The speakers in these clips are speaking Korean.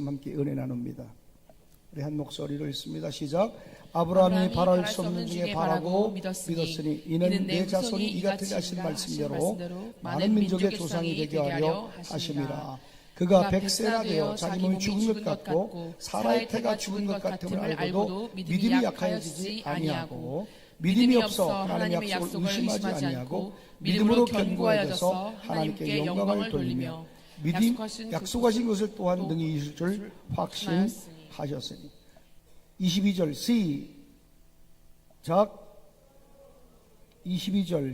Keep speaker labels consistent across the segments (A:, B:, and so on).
A: 함께 은혜 나눕니다. 우리 한 목소리로 읽습니다. 시작. 아브라함이 바랄 수 없는 중에 바라고 믿었으니 이는 내 자손이 이 같으리 하신 말씀대로 많은 민족의 조상이 되게 하려 하심이라. 그가 100세나 되어 자기 몸이 죽은 것 같고 사라의 태가 죽은 것 같음을 알고도 믿음이 약하여지지 아니하고 믿음이 없어 하나님의 약속을 의심하지 아니하고 믿음으로 견고하여져서 하나님께 영광을 돌리며 약속하신 것을 또한 능히 이루실 줄 확신하셨으니. 22절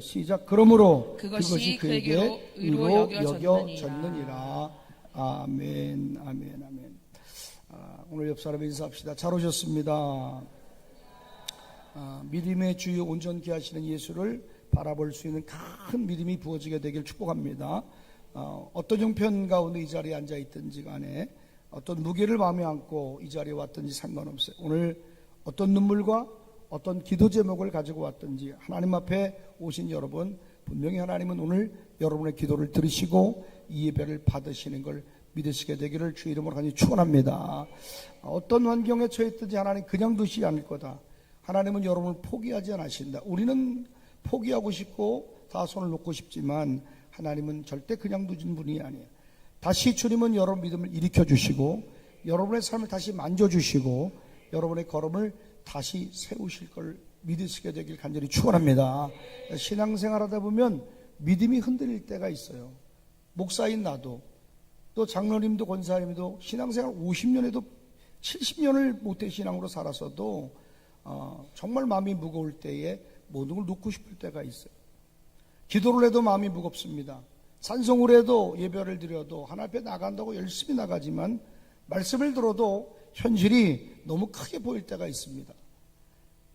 A: 시작. 그러므로 그것이 그에게 의로 여겨졌느니라. 아멘. 오늘 옆 사람 인사합시다. 잘 오셨습니다. 믿음의 주요 온전케 하시는 예수를 바라볼 수 있는 큰 믿음이 부어지게 되길 축복합니다. 어떤 형편 가운데 이 자리에 앉아 있든지 간에 어떤 무게를 마음에 안고 이 자리에 왔든지 상관없어요. 오늘 어떤 눈물과 어떤 기도 제목을 가지고 왔든지 하나님 앞에 오신 여러분, 분명히 하나님은 오늘 여러분의 기도를 들으시고 이 예배를 받으시는 걸 믿으시게 되기를 주 이름으로 간절히 축원합니다. 어떤 환경에 처했든지 하나님 그냥 두시지 않을 거다. 하나님은 여러분을 포기하지 않으신다. 우리는 포기하고 싶고 다 손을 놓고 싶지만 하나님은 절대 그냥 두신 분이 아니에요. 다시 주님은 여러분 믿음을 일으켜 주시고 여러분의 삶을 다시 만져주시고 여러분의 걸음을 다시 세우실 걸 믿으시게 되길 간절히 축원합니다. 신앙생활 하다 보면 믿음이 흔들릴 때가 있어요. 목사인 나도 또 장로님도 권사님도 신앙생활 50년에도 70년을 모태신앙으로 살아서도 정말 마음이 무거울 때에 모든 걸 놓고 싶을 때가 있어요. 기도를 해도 마음이 무겁습니다. 찬송을 해도 예배를 드려도 하나님 앞에 나간다고 열심히 나가지만 말씀을 들어도 현실이 너무 크게 보일 때가 있습니다.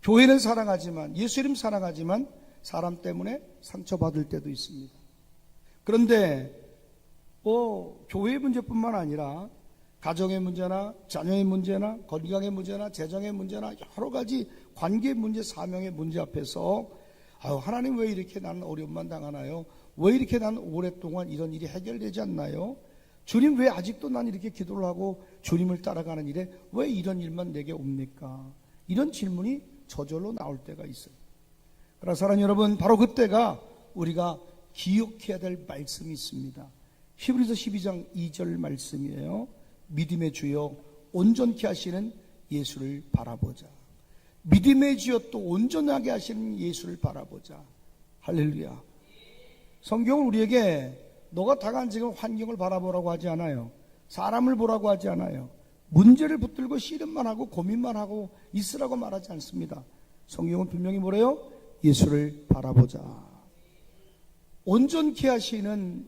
A: 교회는 사랑하지만 예수 이름 사랑하지만 사람 때문에 상처받을 때도 있습니다. 그런데 교회의 문제뿐만 아니라 가정의 문제나 자녀의 문제나 건강의 문제나 재정의 문제나 여러 가지 관계 문제, 사명의 문제 앞에서 하나님 왜 이렇게 나는 어려움만 당하나요? 왜 이렇게 나는 오랫동안 이런 일이 해결되지 않나요? 주님 왜 아직도 난 이렇게 기도를 하고 주님을 따라가는 일에 왜 이런 일만 내게 옵니까? 이런 질문이 저절로 나올 때가 있어요. 그러나 사랑하는 여러분, 바로 그때가 우리가 기억해야 될 말씀이 있습니다. 히브리서 12장 2절 말씀이에요. 믿음의 주여 온전케 하시는 예수를 바라보자. 믿음의 주여 또 온전하게 하시는 예수를 바라보자. 할렐루야. 성경은 우리에게 너가 당한 지금 환경을 바라보라고 하지 않아요. 사람을 보라고 하지 않아요. 문제를 붙들고 씨름만 하고 고민만 하고 있으라고 말하지 않습니다. 성경은 분명히 뭐래요? 예수를 바라보자. 온전케 하시는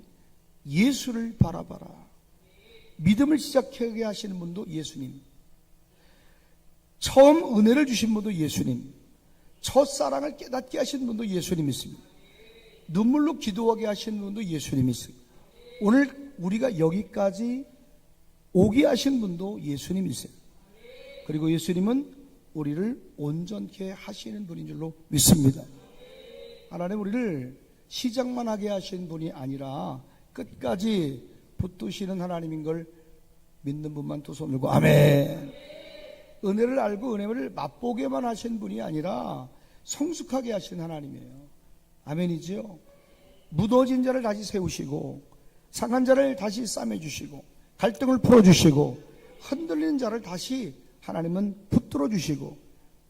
A: 예수를 바라봐라. 믿음을 시작하게 하시는 분도 예수님. 처음 은혜를 주신 분도 예수님. 첫사랑을 깨닫게 하신 분도 예수님이십니다. 눈물로 기도하게 하신 분도 예수님이십니다. 오늘 우리가 여기까지 오게 하신 분도 예수님이세요. 그리고 예수님은 우리를 온전케 하시는 분인 줄로 믿습니다. 하나님 우리를 시작만 하게 하신 분이 아니라 끝까지 붙드시는 하나님인 걸 믿는 분만 두 손 들고 아멘. 은혜를 알고 은혜를 맛보게만 하신 분이 아니라 성숙하게 하신 하나님이에요. 아멘이지요. 무너진 자를 다시 세우시고 상한 자를 다시 싸매주시고 갈등을 풀어주시고 흔들리는 자를 다시 하나님은 붙들어 주시고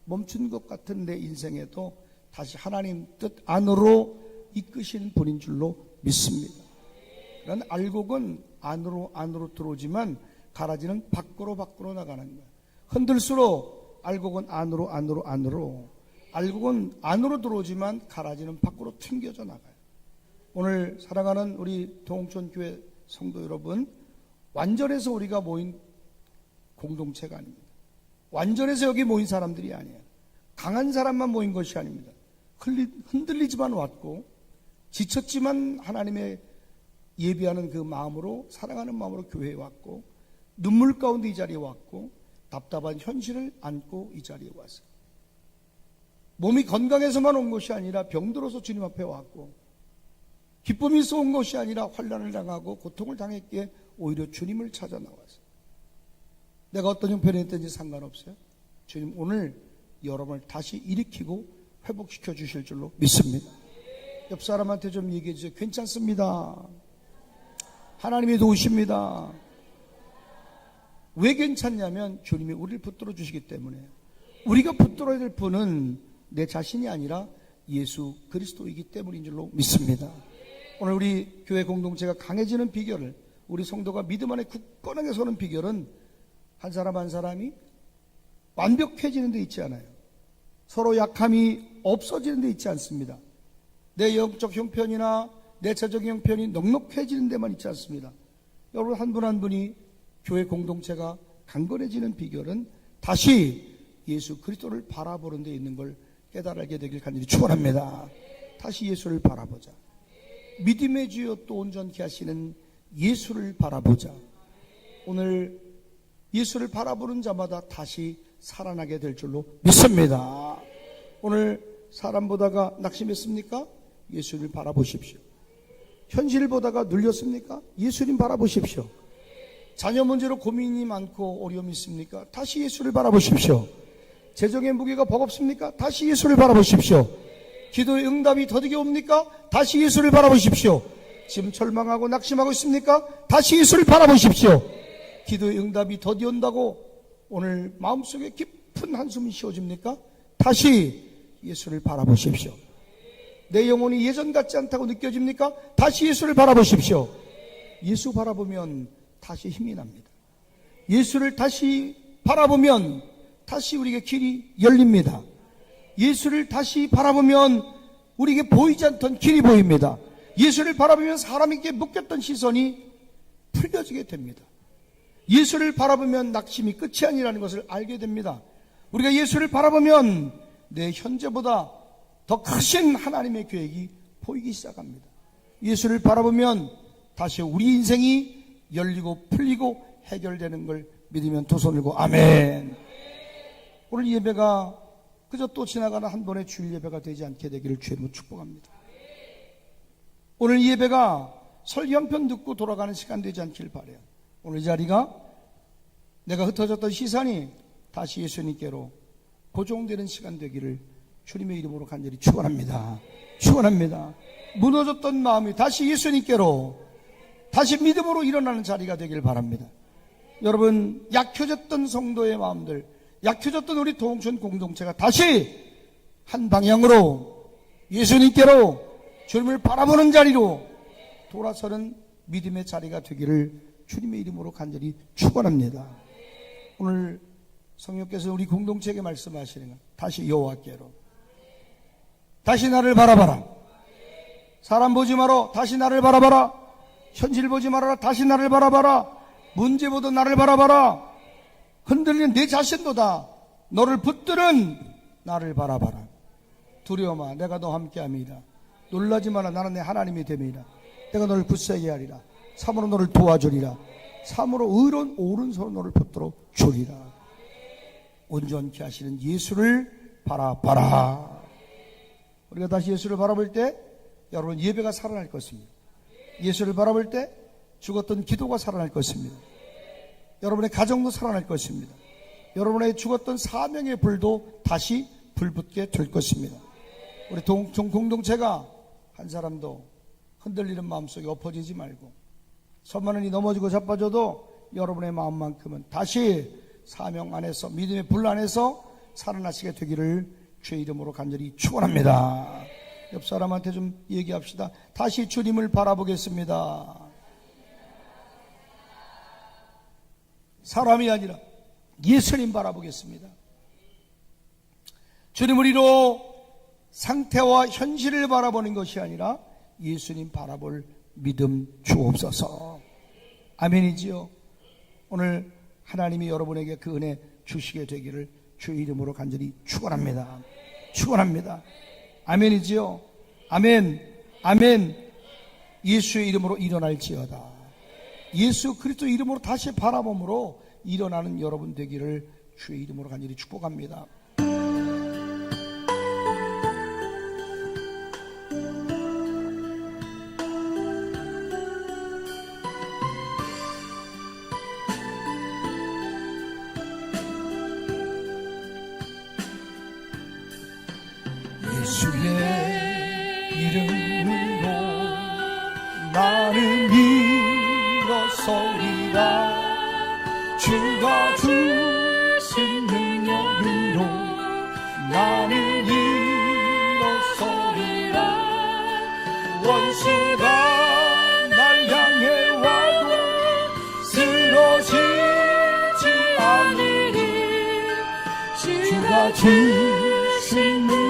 A: 멈춘 것 같은 내 인생에도 다시 하나님 뜻 안으로 이끄신 분인 줄로 믿습니다. 그런 알곡은 안으로 들어오지만 가라지는 밖으로 나가는 거예요. 흔들수록 알곡은 안으로 알곡은 안으로 들어오지만 가라지는 밖으로 튕겨져 나가요. 오늘 사랑하는 우리 동천교회 성도 여러분, 완전해서 우리가 모인 공동체가 아닙니다. 완전해서 여기 모인 사람들이 아니에요. 강한 사람만 모인 것이 아닙니다. 흔들리지만 왔고 지쳤지만 하나님의 예비하는 그 마음으로 사랑하는 마음으로 교회에 왔고 눈물 가운데 이 자리에 왔고 답답한 현실을 안고 이 자리에 왔어요. 몸이 건강해서만 온 것이 아니라 병들어서 주님 앞에 왔고 기쁨이 있어 온 것이 아니라 환난을 당하고 고통을 당했기에 오히려 주님을 찾아 나왔어요. 내가 어떤 형편에 있든지 상관없어요. 주님 오늘 여러분을 다시 일으키고 회복시켜 주실 줄로 믿습니다. 옆 사람한테 좀 얘기해 주세요. 괜찮습니다. 하나님이 도우십니다. 왜 괜찮냐면 주님이 우리를 붙들어 주시기 때문에. 우리가 붙들어야 될 분은 내 자신이 아니라 예수 그리스도이기 때문인 줄로 믿습니다. 오늘 우리 교회 공동체가 강해지는 비결을, 우리 성도가 믿음 안에 굳건하게 서는 비결은 한 사람 한 사람이 완벽해지는 데 있지 않아요. 서로 약함이 없어지는 데 있지 않습니다. 내 영적 형편이나 내체적 형편이 넉넉해지는 데만 있지 않습니다. 여러분 한 분 한 분이 교회 공동체가 강건해지는 비결은 다시 예수 그리스도를 바라보는 데 있는 걸 깨달게 되길 간절히 축원합니다. 다시 예수를 바라보자. 믿음의 주여 또 온전케 하시는 예수를 바라보자. 오늘 예수를 바라보는 자마다 다시 살아나게 될 줄로 믿습니다. 오늘 사람 보다가 낙심했습니까? 예수를 바라보십시오. 현실을 보다가 눌렸습니까? 예수님 바라보십시오. 자녀 문제로 고민이 많고 어려움이 있습니까? 다시 예수를 바라보십시오. 재정의 무게가 버겁습니까? 다시 예수를 바라보십시오. 기도의 응답이 더디게 옵니까? 다시 예수를 바라보십시오. 지금 절망하고 낙심하고 있습니까? 다시 예수를 바라보십시오. 기도의 응답이 더디 온다고 오늘 마음속에 깊은 한숨이 쉬어집니까? 다시 예수를 바라보십시오. 내 영혼이 예전 같지 않다고 느껴집니까? 다시 예수를 바라보십시오. 예수 바라보면 다시 힘이 납니다. 예수를 다시 바라보면 다시 우리에게 길이 열립니다. 예수를 다시 바라보면 우리에게 보이지 않던 길이 보입니다. 예수를 바라보면 사람에게 묶였던 시선이 풀려지게 됩니다. 예수를 바라보면 낙심이 끝이 아니라는 것을 알게 됩니다. 우리가 예수를 바라보면 내 현재보다 더 크신 하나님의 계획이 보이기 시작합니다. 예수를 바라보면 다시 우리 인생이 열리고 풀리고 해결되는 걸 믿으면 두 손 들고 아멘. 오늘 예배가 그저 또 지나가는 한 번의 주일 예배가 되지 않게 되기를 주님으로 축복합니다. 오늘 예배가 설교 한 편 듣고 돌아가는 시간 되지 않길 바라요. 오늘 이 자리가 내가 흩어졌던 시선이 다시 예수님께로 고정되는 시간 되기를 주님의 이름으로 간절히 축원합니다. 축원합니다. 무너졌던 마음이 다시 예수님께로 다시 믿음으로 일어나는 자리가 되길 바랍니다. 여러분 약해졌던 성도의 마음들, 약해졌던 우리 동천 공동체가 다시 한 방향으로 예수님께로 주님을 바라보는 자리로 돌아서는 믿음의 자리가 되기를 주님의 이름으로 간절히 축원합니다. 오늘 성령께서 우리 공동체에게 말씀하시는 것, 다시 여호와께로, 다시 나를 바라봐라. 사람 보지 마라. 다시 나를 바라봐라. 현실 보지 말아라. 다시 나를 바라봐라. 문제보다 나를 바라봐라. 흔들리는 내 자신보다 너를 붙드는 나를 바라봐라. 두려워마, 내가 너와 함께함이라. 놀라지 마라, 나는 내 하나님이 됨이라. 내가 너를 굳세게 하리라. 참으로 너를 도와주리라. 참으로 의로운 오른손으로 너를 붙들어 주리라. 온전케 하시는 예수를 바라봐라. 우리가 다시 예수를 바라볼 때 여러분 예배가 살아날 것입니다. 예수를 바라볼 때 죽었던 기도가 살아날 것입니다. 여러분의 가정도 살아날 것입니다. 여러분의 죽었던 사명의 불도 다시 불붙게 될 것입니다. 우리 동청 공동체가 한 사람도 흔들리는 마음속에 엎어지지 말고, 선만원이 넘어지고 자빠져도 여러분의 마음만큼은 다시 사명 안에서, 믿음의 불 안에서 살아나시게 되기를 주의 이름으로 간절히 축원합니다. 옆 사람한테 좀 얘기합시다. 다시 주님을 바라보겠습니다. 사람이 아니라 예수님 바라보겠습니다. 주님, 우리로 상태와 현실을 바라보는 것이 아니라 예수님 바라볼 믿음 주옵소서. 아멘이지요. 오늘 하나님이 여러분에게 그 은혜 주시게 되기를 주의 이름으로 간절히 축원합니다. 축원합니다. 아멘이지요. 아멘. 아멘. 예수의 이름으로 일어날지어다. 예수 그리스도 이름으로 다시 바라봄으로 일어나는 여러분 되기를 주의 이름으로 간절히 축복합니다. 예수의 이름으로 나는 일어서리라. 주가 주신 능력으로 나는 일어서리라. 원수가 날 향해 와도 쓰러지지 않으리. 주가 주신 능력으로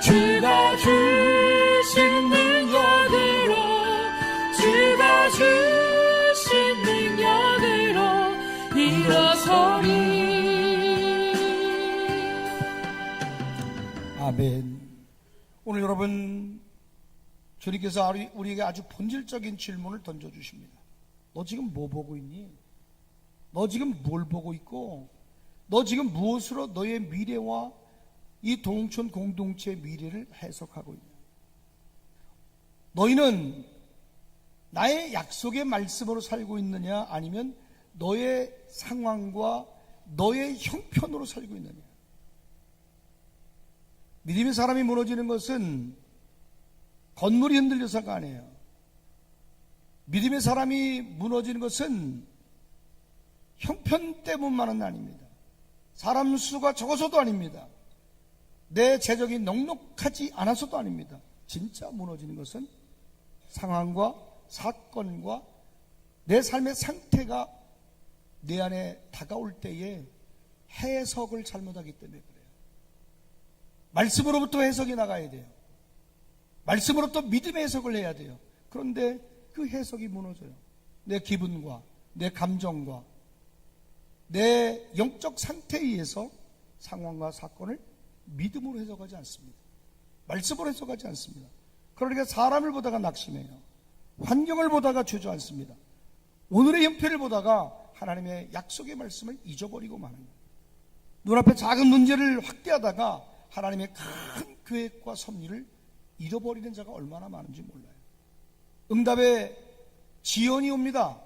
A: 주가 주신 능력으로 주가 주신 능력으로 일어서리. 아멘. 오늘 여러분, 주님께서 우리에게 아주 본질적인 질문을 던져주십니다. 너 지금 뭐 보고 있니? 너 지금 뭘 보고 있고, 너 지금 무엇으로 너의 미래와 이 동천 공동체의 미래를 해석하고 있냐? 너희는 나의 약속의 말씀으로 살고 있느냐, 아니면 너의 상황과 너의 형편으로 살고 있느냐? 믿음의 사람이 무너지는 것은 건물이 흔들려서가 아니에요. 믿음의 사람이 무너지는 것은 형편 때문만은 아닙니다. 사람 수가 적어서도 아닙니다. 내 재정이 넉넉하지 않아서도 아닙니다. 진짜 무너지는 것은 상황과 사건과 내 삶의 상태가 내 안에 다가올 때에 해석을 잘못하기 때문에 그래요. 말씀으로부터 해석이 나가야 돼요. 말씀으로부터 믿음의 해석을 해야 돼요. 그런데 그 해석이 무너져요. 내 기분과 내 감정과 내 영적 상태에 의해서 상황과 사건을 믿음으로 해석하지 않습니다. 말씀으로 해석하지 않습니다. 그러니까 사람을 보다가 낙심해요. 환경을 보다가 주저앉습니다. 오늘의 형편을 보다가 하나님의 약속의 말씀을 잊어버리고 마는 거예요. 눈앞에 작은 문제를 확대하다가 하나님의 큰 계획과 섭리를 잃어버리는 자가 얼마나 많은지 몰라요. 응답의 지연이 옵니다.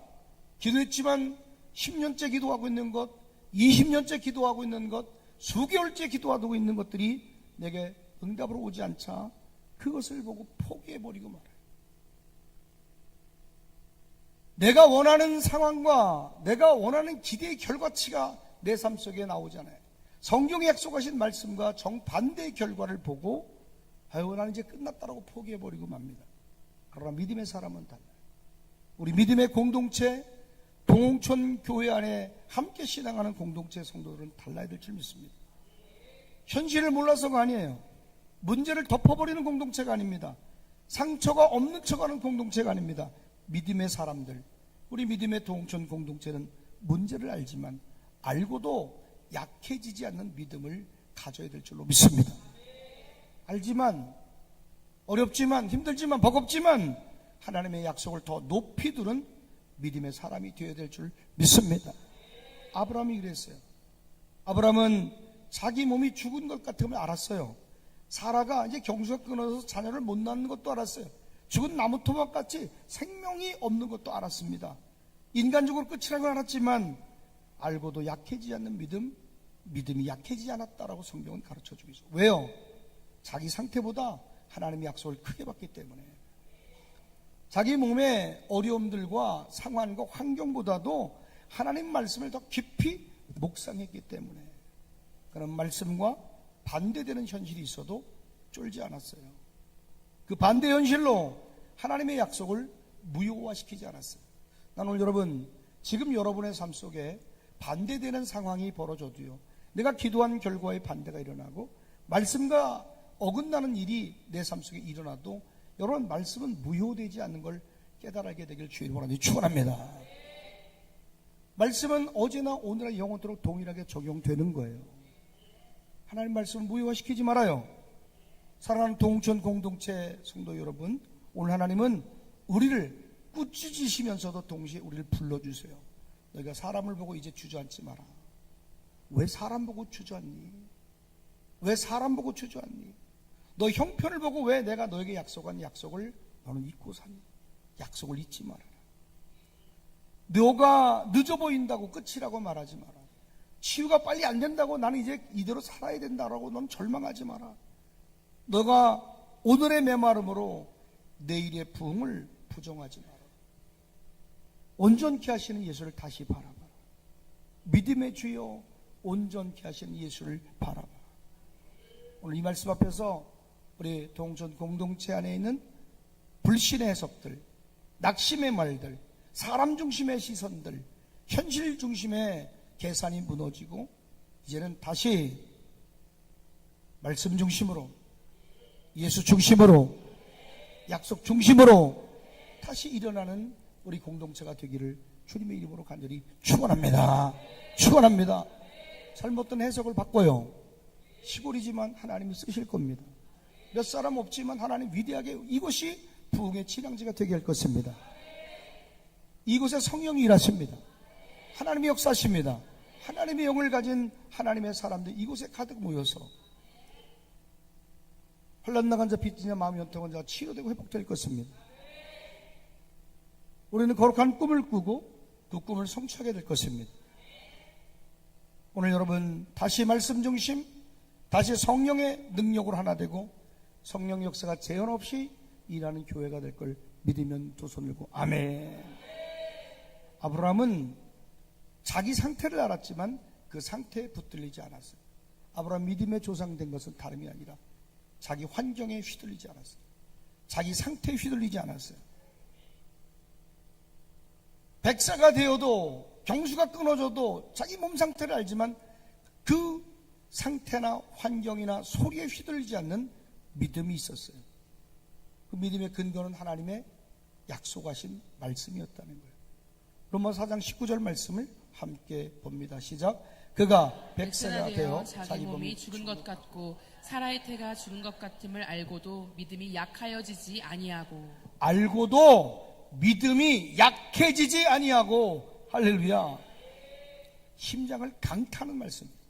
A: 기도했지만 10년째 기도하고 있는 것, 20년째 기도하고 있는 것, 수개월째 기도하고 있는 것들이 내게 응답으로 오지 않자 그것을 보고 포기해버리고 말아요. 내가 원하는 상황과 내가 원하는 기대의 결과치가 내 삶 속에 나오잖아요. 성경에 약속하신 말씀과 정반대의 결과를 보고 아유, 나는 이제 끝났다라고 포기해버리고 맙니다. 그러나 믿음의 사람은 달라요. 우리 믿음의 공동체, 동홍천 교회 안에 함께 신앙하는 공동체 성도들은 달라야 될 줄 믿습니다. 현실을 몰라서가 아니에요. 문제를 덮어버리는 공동체가 아닙니다. 상처가 없는 척하는 공동체가 아닙니다. 믿음의 사람들, 우리 믿음의 동홍천 공동체는 문제를 알지만 알고도 약해지지 않는 믿음을 가져야 될 줄로 믿습니다. 알지만, 어렵지만, 힘들지만, 버겁지만 하나님의 약속을 더 높이 두는 믿음의 사람이 되어야 될 줄 믿습니다. 아브라함이 그랬어요. 아브라함은 자기 몸이 죽은 것 같음을 알았어요. 사라가 이제 경수가 끊어서 자녀를 못 낳는 것도 알았어요. 죽은 나무 토막같이 생명이 없는 것도 알았습니다. 인간적으로 끝이라는 걸 알았지만 알고도 약해지지 않는 믿음이 약해지지 않았다라고 성경은 가르쳐주고 있어요. 왜요? 자기 상태보다 하나님의 약속을 크게 받기 때문에. 자기 몸의 어려움들과 상황과 환경보다도 하나님 말씀을 더 깊이 묵상했기 때문에 그런 말씀과 반대되는 현실이 있어도 쫄지 않았어요. 그 반대 현실로 하나님의 약속을 무효화시키지 않았어요. 난 오늘 여러분, 지금 여러분의 삶 속에 반대되는 상황이 벌어져도요, 내가 기도한 결과에 반대가 일어나고 말씀과 어긋나는 일이 내 삶 속에 일어나도 여러분, 말씀은 무효되지 않는 걸 깨달게 되길 주의 이름으로 축원합니다. 말씀은 어제나 오늘나 영원토록 동일하게 적용되는 거예요. 하나님 말씀을 무효화시키지 말아요. 사랑하는 동천 공동체 성도 여러분, 오늘 하나님은 우리를 꾸짖으시면서도 동시에 우리를 불러주세요. 너희가 사람을 보고 이제 주저앉지 마라. 왜 사람 보고 주저앉니? 왜 사람 보고 주저앉니? 너 형편을 보고 왜 내가 너에게 약속한 약속을 너는 잊고 사니? 약속을 잊지 말아라. 너가 늦어 보인다고 끝이라고 말하지 마라. 치유가 빨리 안 된다고 나는 이제 이대로 살아야 된다라고 넌 절망하지 마라. 너가 오늘의 메마름으로 내일의 부흥을 부정하지 마라. 온전케 하시는 예수를 다시 바라봐라. 믿음의 주여 온전케 하시는 예수를 바라봐라. 오늘 이 말씀 앞에서 우리 동전 공동체 안에 있는 불신의 해석들, 낙심의 말들, 사람 중심의 시선들, 현실 중심의 계산이 무너지고 이제는 다시 말씀 중심으로, 예수 중심으로, 약속 중심으로 다시 일어나는 우리 공동체가 되기를 주님의 이름으로 간절히 축원합니다. 축원합니다. 잘못된 해석을 바꿔요. 시골이지만 하나님이 쓰실 겁니다. 몇 사람 없지만 하나님 위대하게 이곳이 부흥의 진앙지가 되게 할 것입니다. 이곳에 성령이 일하십니다. 하나님의 역사십니다. 하나님의 영을 가진 하나님의 사람들 이곳에 가득 모여서 혼란 나간 자, 빚진 자, 마음이 연통한 자가 치료되고 회복될 것입니다. 우리는 거룩한 꿈을 꾸고 그 꿈을 성취하게 될 것입니다. 오늘 여러분 다시 말씀 중심, 다시 성령의 능력으로 하나 되고 성령 역사가 제한 없이 일하는 교회가 될 걸 믿으면 두 손 들고 아멘. 아브라함은 자기 상태를 알았지만 그 상태에 붙들리지 않았어요. 아브라함 믿음의 조상 된 것은 다름이 아니라 자기 환경에 휘둘리지 않았어요. 자기 상태에 휘둘리지 않았어요. 백사가 되어도 경수가 끊어져도 자기 몸 상태를 알지만 그 상태나 환경이나 소리에 휘둘리지 않는 믿음이 있었어요. 그 믿음의 근거는 하나님의 약속하신 말씀이었다는 거예요. 로마서 4장 19절 말씀을 함께 봅니다. 시작. 그가 백세가 되어
B: 자기 몸이 죽은 것 같고 사라의 태가 죽은 것 같음을 알고도 믿음이 약하여지지 아니하고
A: 알고도 믿음이 약해지지 아니하고 할렐루야. 심장을 강타하는 말씀입니다.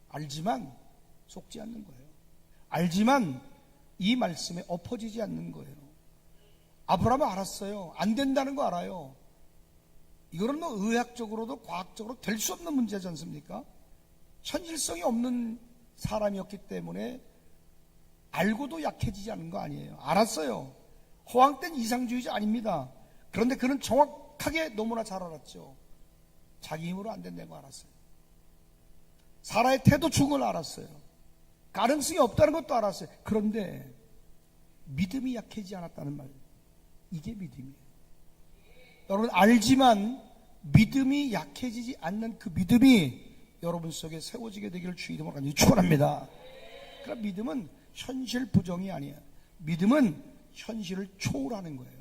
A: 알지만 속지 않는 거예요. 알지만 이 말씀에 엎어지지 않는 거예요. 아브라함은 알았어요. 안 된다는 거 알아요. 이거는 뭐 의학적으로도 과학적으로 될 수 없는 문제지 않습니까? 현실성이 없는 사람이었기 때문에 알고도 약해지지 않은 거 아니에요. 알았어요. 허황된 이상주의자 아닙니다. 그런데 그는 정확하게 너무나 잘 알았죠. 자기 힘으로 안 된다는 거 알았어요. 사라의 태도 죽은 걸 알았어요. 가능성이 없다는 것도 알았어요. 그런데 믿음이 약해지지 않았다는 말, 이게 믿음이에요. 여러분 알지만 믿음이 약해지지 않는 그 믿음이 여러분 속에 세워지게 되기를 주 이름으로 간절히 축원합니다. 그러나 믿음은 현실 부정이 아니에요. 믿음은 현실을 초월하는 거예요.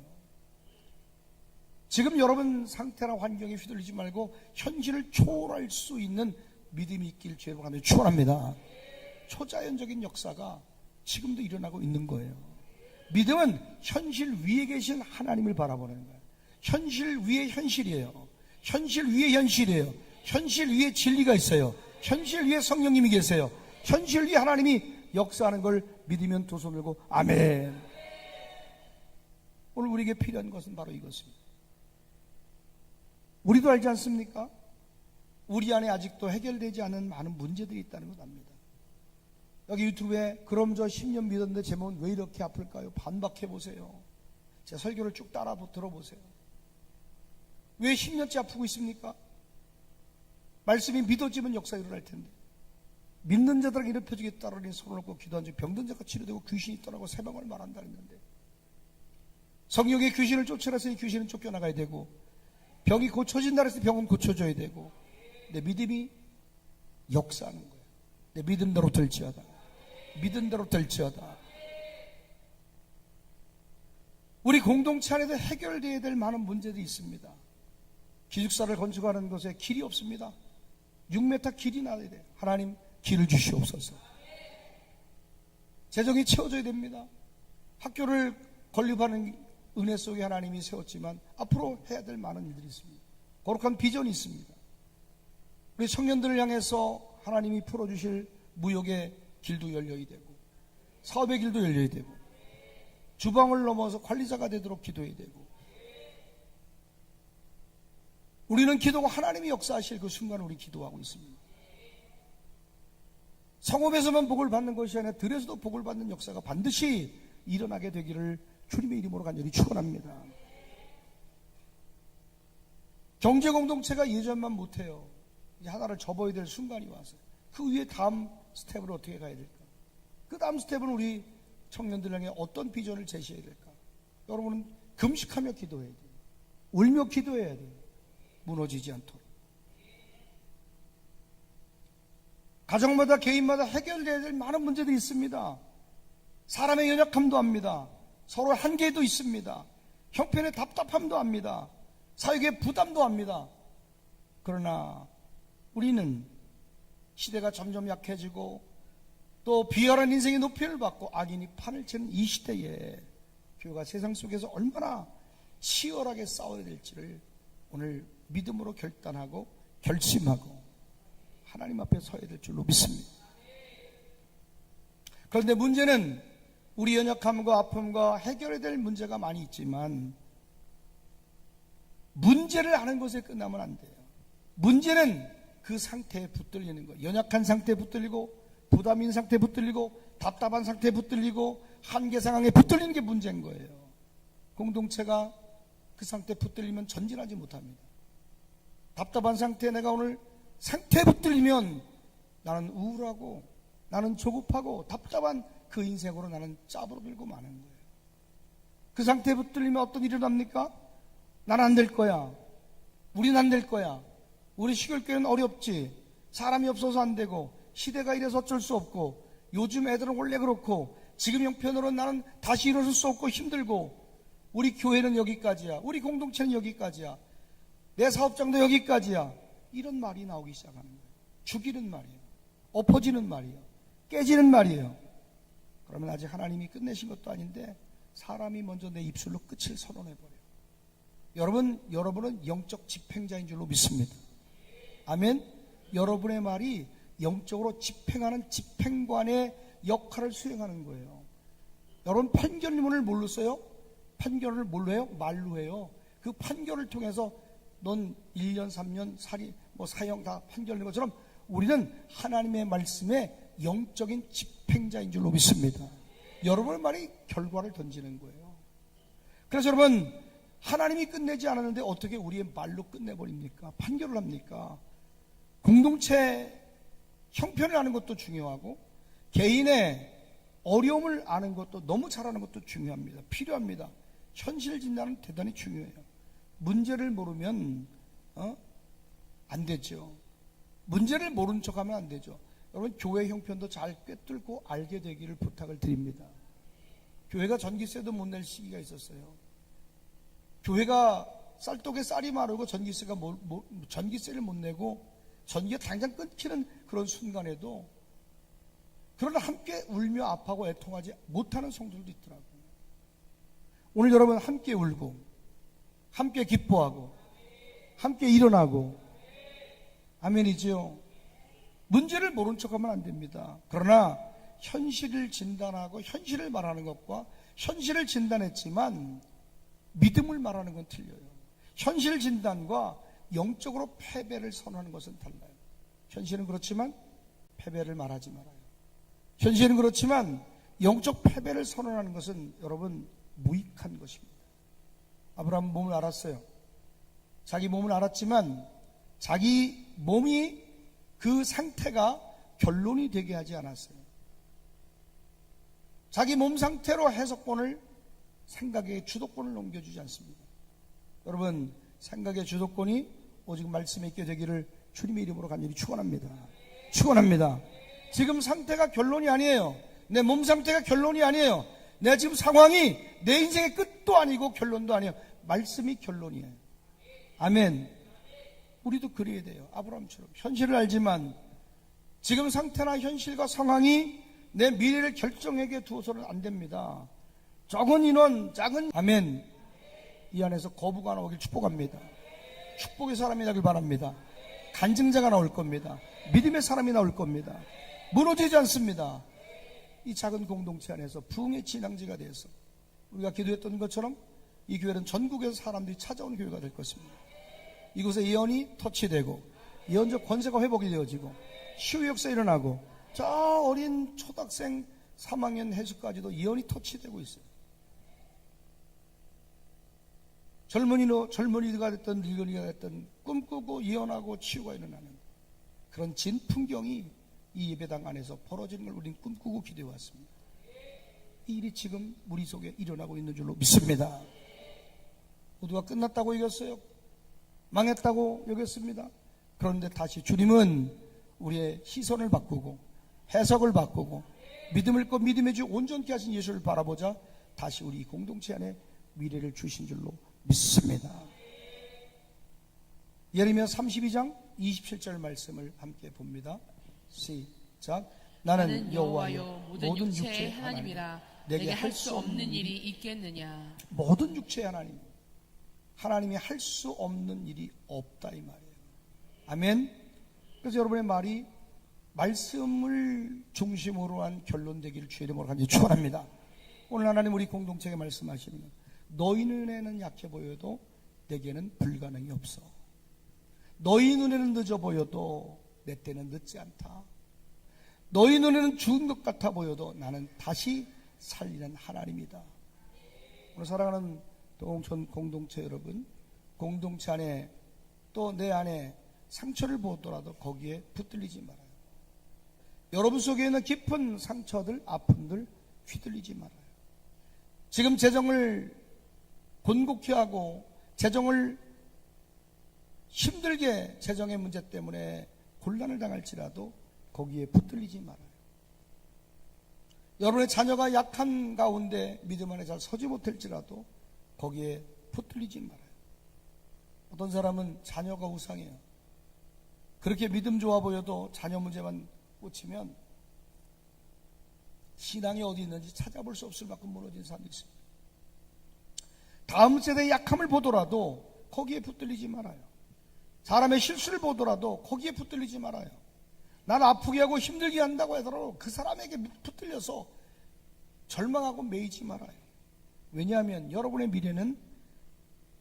A: 지금 여러분 상태나 환경에 휘둘리지 말고 현실을 초월할 수 있는 믿음이 있기를 주 이름으로 간절히 축원합니다. 초자연적인 역사가 지금도 일어나고 있는 거예요. 믿음은 현실 위에 계신 하나님을 바라보는 거예요. 현실 위에 현실이에요. 현실 위에 현실이에요. 현실 위에 진리가 있어요. 현실 위에 성령님이 계세요. 현실 위에 하나님이 역사하는 걸 믿으면 두 손 들고 아멘. 오늘 우리에게 필요한 것은 바로 이것입니다. 우리도 알지 않습니까? 우리 안에 아직도 해결되지 않은 많은 문제들이 있다는 걸 압니다. 여기 유튜브에 그럼 저 10년 믿었는데 제 몸은 왜 이렇게 아플까요? 반박해보세요. 제 설교를 쭉 따라 들어보세요. 왜 10년째 아프고 있습니까? 말씀이 믿어지면 역사가 일어날 텐데 믿는 자들에게 이런 표적이 따르니 손을 얹고 기도한 즉 병든 자가 치료되고 귀신이 떠나고 새방을 말한다 했는데 성령의 귀신을 쫓아내서 귀신은 쫓겨나가야 되고 병이 고쳐진다 해서 병은 고쳐져야 되고 내 믿음이 역사하는 거예요. 내 믿음대로 될지어다. 믿음대로 될지어다. 우리 공동체 안에도 해결되어야 될 많은 문제들이 있습니다. 기숙사를 건축하는 것에 길이 없습니다. 6m 길이 나야 돼요. 하나님 길을 주시옵소서. 재정이 채워져야 됩니다. 학교를 건립하는 은혜 속에 하나님이 세웠지만 앞으로 해야 될 많은 일들이 있습니다. 거룩한 비전이 있습니다. 우리 청년들을 향해서 하나님이 풀어주실 무역의 길도 열려야 되고 사업의 길도 열려야 되고 주방을 넘어서 관리자가 되도록 기도해야 되고 우리는 기도가 하나님이 역사하실 그 순간을 우리 기도하고 있습니다. 성읍에서만 복을 받는 것이 아니라 들에서도 복을 받는 역사가 반드시 일어나게 되기를 주님의 이름으로 간절히 축원합니다. 경제 공동체가 예전만 못해요. 이제 하나를 접어야 될 순간이 와서 그 위에 다음 스텝을 어떻게 가야 될까? 그 다음 스텝은 우리 청년들에게 어떤 비전을 제시해야 될까? 여러분은 금식하며 기도해야 돼요. 울며 기도해야 돼요. 무너지지 않도록. 가정마다 개인마다 해결돼야 될 많은 문제들이 있습니다. 사람의 연약함도 합니다. 서로 한계도 있습니다. 형편의 답답함도 합니다. 사역의 부담도 합니다. 그러나 우리는 시대가 점점 약해지고 또 비열한 인생의 높이를 받고 악인이 판을 치는 이 시대에 교회가 세상 속에서 얼마나 치열하게 싸워야 될지를 오늘 믿음으로 결단하고 결심하고 하나님 앞에 서야 될 줄로 믿습니다. 그런데 문제는 우리 연약함과 아픔과 해결해야 될 문제가 많이 있지만 문제를 아는 것에 끝나면 안 돼요. 문제는 그 상태에 붙들리는 거예요. 연약한 상태에 붙들리고 부담인 상태에 붙들리고 답답한 상태에 붙들리고 한계 상황에 붙들리는 게 문제인 거예요. 공동체가 그 상태에 붙들리면 전진하지 못합니다. 답답한 상태에 내가 오늘 상태에 붙들리면 나는 우울하고 나는 조급하고 답답한 그 인생으로 나는 짜부러들고 마는 거예요. 그 상태에 붙들리면 어떤 일이 일어납니까? 나는 안 될 거야. 우리는 안 될 거야. 우리 시골교회는 어렵지. 사람이 없어서 안 되고 시대가 이래서 어쩔 수 없고 요즘 애들은 원래 그렇고 지금 형편으로 나는 다시 일어설 수 없고 힘들고 우리 교회는 여기까지야. 우리 공동체는 여기까지야. 내 사업장도 여기까지야. 이런 말이 나오기 시작하는 거예요. 죽이는 말이에요. 엎어지는 말이에요. 깨지는 말이에요. 그러면 아직 하나님이 끝내신 것도 아닌데 사람이 먼저 내 입술로 끝을 선언해버려요. 여러분은 영적 집행자인 줄로 믿습니다. 아멘. 여러분의 말이 영적으로 집행하는 집행관의 역할을 수행하는 거예요. 여러분 판결문을 뭘로 써요? 판결을 뭘로 해요? 말로 해요. 그 판결을 통해서 넌 1년, 3년, 사형 다 판결된 것처럼 우리는 하나님의 말씀에 영적인 집행자인 줄로 믿습니다. 여러분의 말이 결과를 던지는 거예요. 그래서 여러분 하나님이 끝내지 않았는데 어떻게 우리의 말로 끝내버립니까? 판결을 합니까? 공동체 형편을 아는 것도 중요하고 개인의 어려움을 아는 것도 너무 잘하는 것도 중요합니다. 필요합니다. 현실 진단은 대단히 중요해요. 문제를 모르면 안 되죠. 문제를 모른 척하면 안 되죠. 여러분 교회 형편도 잘 꿰뚫고 알게 되기를 부탁을 드립니다. 교회가 전기세도 못 낼 시기가 있었어요. 교회가 쌀독에 쌀이 마르고 전기세를 못 내고 전기가 당장 끊기는 그런 순간에도 그러나 함께 울며 아파하고 애통하지 못하는 성도들도 있더라고요. 오늘 여러분 함께 울고 함께 기뻐하고 함께 일어나고 아멘이지요. 문제를 모른 척하면 안 됩니다. 그러나 현실을 진단하고 현실을 말하는 것과 현실을 진단했지만 믿음을 말하는 건 틀려요. 현실 진단과 영적으로 패배를 선언하는 것은 달라요. 현실은 그렇지만 패배를 말하지 말아요. 현실은 그렇지만 영적 패배를 선언하는 것은 여러분 무익한 것입니다. 아브라함은 몸을 알았어요. 자기 몸을 알았지만 자기 몸이 그 상태가 결론이 되게 하지 않았어요. 자기 몸 상태로 해석권을 생각의 주도권을 넘겨주지 않습니다. 여러분 생각의 주도권이 오직 말씀에 있게 되기를 주님의 이름으로 간절히 축원합니다. 축원합니다. 지금 상태가 결론이 아니에요. 내 몸 상태가 결론이 아니에요. 내 지금 상황이 내 인생의 끝도 아니고 결론도 아니에요. 말씀이 결론이에요. 아멘. 우리도 그래야 돼요. 아브라함처럼 현실을 알지만 지금 상태나 현실과 상황이 내 미래를 결정하게 두어서는 안 됩니다. 적은 인원, 작은 아멘. 이 안에서 거부가 나오길 축복합니다. 축복의 사람이 나길 바랍니다. 간증자가 나올 겁니다. 믿음의 사람이 나올 겁니다. 무너지지 않습니다. 이 작은 공동체 안에서 부흥의 진앙지가 되어서 우리가 기도했던 것처럼 이 교회는 전국에서 사람들이 찾아오는 교회가 될 것입니다. 이곳에 예언이 터치되고 예언적 권세가 회복이 되어지고 치유 역사 일어나고 저 어린 초등학생 3학년 해수까지도 예언이 터치되고 있어요. 젊은이가 됐든 늙은이가 됐든 꿈꾸고 예언하고 치유가 일어나는 그런 진풍경이 이 예배당 안에서 벌어지는 걸 우리는 꿈꾸고 기도해 왔습니다. 이 일이 지금 우리 속에 일어나고 있는 줄로 믿습니다. 모두가 끝났다고 여겼어요. 망했다고 여겼습니다. 그런데 다시 주님은 우리의 시선을 바꾸고 해석을 바꾸고 믿음을 껏 믿음의 주 온전케 하신 예수를 바라보자 다시 우리 공동체 안에 미래를 주신 줄로 믿습니다. 예레미야 32장 27절 말씀을 함께 봅니다. 시작. 나는 여호와여 모든 육체의 하나님이라 내게 할 수 없는 일이 있겠느냐. 모든 육체의 하나님, 하나님이 할 수 없는 일이 없다 이 말이에요. 아멘. 그래서 여러분의 말이 말씀을 중심으로 한 결론 되기를 주의 이름으로 간절히 축원합니다. 오늘 하나님 우리 공동체에 말씀하시는 것, 너희 눈에는 약해 보여도 내게는 불가능이 없어. 너희 눈에는 늦어 보여도 내 때는 늦지 않다. 너희 눈에는 죽은 것 같아 보여도 나는 다시 살리는 하나님이다. 오늘 사랑하는 동천 공동체 여러분, 공동체 안에 또 내 안에 상처를 보더라도 거기에 붙들리지 말아요. 여러분 속에 있는 깊은 상처들, 아픔들 휘둘리지 말아요. 지금 재정을 곤곡히 하고 재정을 힘들게 재정의 문제 때문에 곤란을 당할지라도 거기에 붙들리지 말아요. 여러분의 자녀가 약한 가운데 믿음 안에 잘 서지 못할지라도 거기에 붙들리지 말아요. 어떤 사람은 자녀가 우상이에요. 그렇게 믿음 좋아 보여도 자녀 문제만 꽂히면 신앙이 어디 있는지 찾아볼 수 없을 만큼 무너진 사람도 있습니다. 다음 세대의 약함을 보더라도 거기에 붙들리지 말아요. 사람의 실수를 보더라도 거기에 붙들리지 말아요. 나를 아프게 하고 힘들게 한다고 하더라도 그 사람에게 붙들려서 절망하고 매이지 말아요. 왜냐하면 여러분의 미래는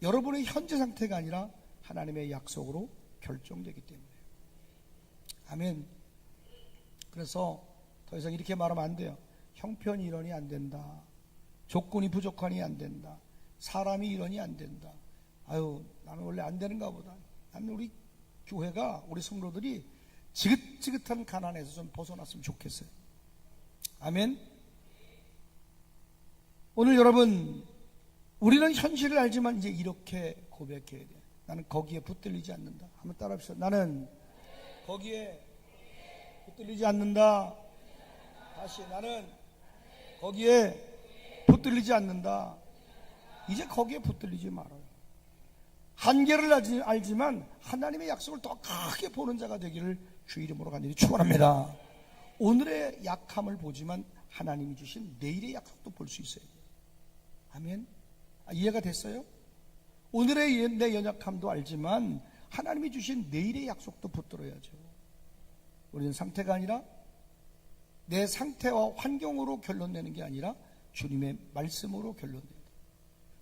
A: 여러분의 현재 상태가 아니라 하나님의 약속으로 결정되기 때문에요. 아멘. 그래서 더 이상 이렇게 말하면 안 돼요. 형편이 이러니 안 된다. 조건이 부족하니 안 된다. 사람이 이러니 안 된다. 아유, 나는 원래 안 되는가 보다. 나는 우리 교회가, 우리 성도들이 지긋지긋한 가난에서 좀 벗어났으면 좋겠어요. 아멘. 오늘 여러분, 우리는 현실을 알지만 이제 이렇게 고백해야 돼. 나는 거기에 붙들리지 않는다. 한번 따라 합시다. 나는 거기에 붙들리지 않는다. 다시, 나는 거기에 붙들리지 않는다. 이제 거기에 붙들리지 말아요. 한계를 알지만 하나님의 약속을 더 크게 보는 자가 되기를 주 이름으로 간절히 축원합니다. 오늘의 약함을 보지만 하나님이 주신 내일의 약속도 볼 수 있어야 돼요. 아멘. 이해가 됐어요? 오늘의 내 연약함도 알지만 하나님이 주신 내일의 약속도 붙들어야죠. 우리는 상태가 아니라 내 상태와 환경으로 결론내는 게 아니라 주님의 말씀으로 결론내는,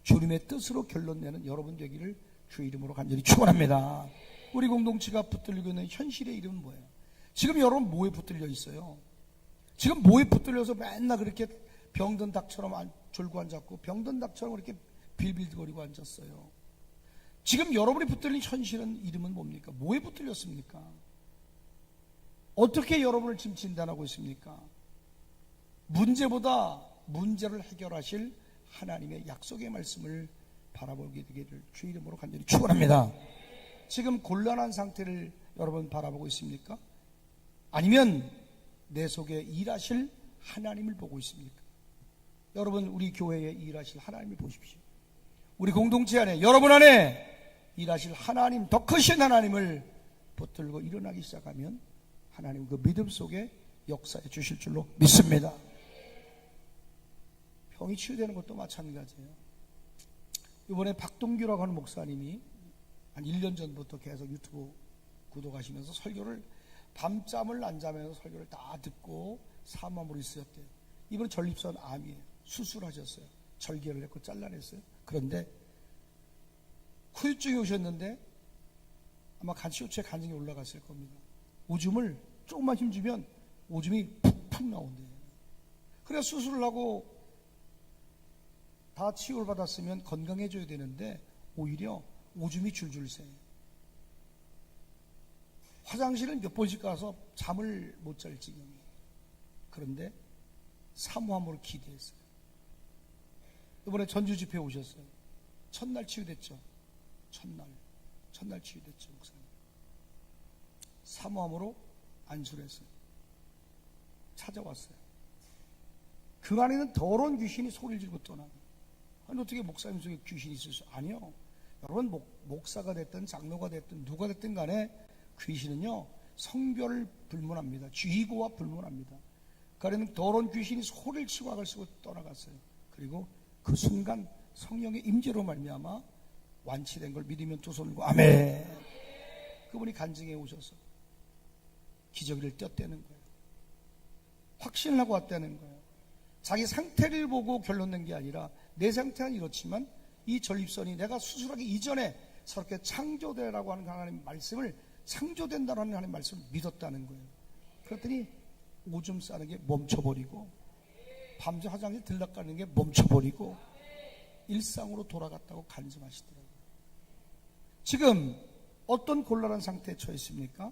A: 주님의 뜻으로 결론내는 여러분 되기를 주의 이름으로 간절히 축원합니다. 우리 공동체가 붙들리고 있는 현실의 이름은 뭐예요? 지금 여러분 뭐에 붙들려 있어요? 지금 뭐에 붙들려서 맨날 그렇게 병든 닭처럼 졸고 앉았고 병든 닭처럼 그렇게 빌빌거리고 앉았어요? 지금 여러분이 붙들린 현실은 이름은 뭡니까? 뭐에 붙들렸습니까? 어떻게 여러분을 지금 진단하고 있습니까? 문제보다 문제를 해결하실 하나님의 약속의 말씀을 바라보게 되기를 주의 이름으로 간절히 축원합니다. 지금 곤란한 상태를 여러분 바라보고 있습니까? 아니면 내 속에 일하실 하나님을 보고 있습니까? 여러분, 우리 교회에 일하실 하나님을 보십시오. 우리 공동체 안에, 여러분 안에 일하실 하나님, 더 크신 하나님을 붙들고 일어나기 시작하면 하나님 그 믿음 속에 역사해 주실 줄로 믿습니다. 병이 치유되는 것도 마찬가지예요. 이번에 박동규라고 하는 목사님이 한 1년 전부터 계속 유튜브 구독하시면서 설교를 밤잠을 안 자면서 설교를 다 듣고 사모함으로 있었대요. 이번에 전립선 암이에요. 수술하셨어요. 절개를 했고 잘라냈어요. 그런데 후유증이 오셨는데 아마 간시호치에 간증이 올라갔을 겁니다. 오줌을 조금만 힘주면 오줌이 푹푹 나온대요. 그래 수술을 하고 다 치료를 받았으면 건강해져야 되는데 오히려 오줌이 줄줄 새. 화장실은 몇 번씩 가서 잠을 못 잘 지경이에요. 그런데 사모함으로 기도했어요. 이번에 전주 집회 오셨어요. 첫날 치유됐죠. 첫날 치유됐죠, 목사님. 사모함으로 안수를 했어요. 찾아왔어요. 그 안에는 더러운 귀신이 소리를 지르고 떠나요. 아니 어떻게 목사님 속에 귀신이 있을 수? 아니요. 여러분 목사가 됐든 장로가 됐든 누가 됐든 간에 귀신은요 성별을 불문합니다. 쥐고와 불문합니다. 그 안에는 더러운 귀신이 소리를 치고 악을 쓰고 떠나갔어요. 그리고 그 순간 성령의 임재로 말미암아 완치된 걸 믿으면 두 손을 들고 아멘. 그분이 간증해 오셔서 기저귀를 떼었다는 거예요. 확신을 하고 왔다는 거예요. 자기 상태를 보고 결론 낸 게 아니라 내 상태는 이렇지만 이 전립선이 내가 수술하기 이전에 저렇게 창조되라고 하는 하나님 말씀을 창조된다라는 하나님 말씀을 믿었다는 거예요. 그랬더니 오줌 싸는 게 멈춰버리고 밤새 화장실 들락가는 게 멈춰버리고 일상으로 돌아갔다고 간증하시더라고요. 지금 어떤 곤란한 상태에 처해 있습니까?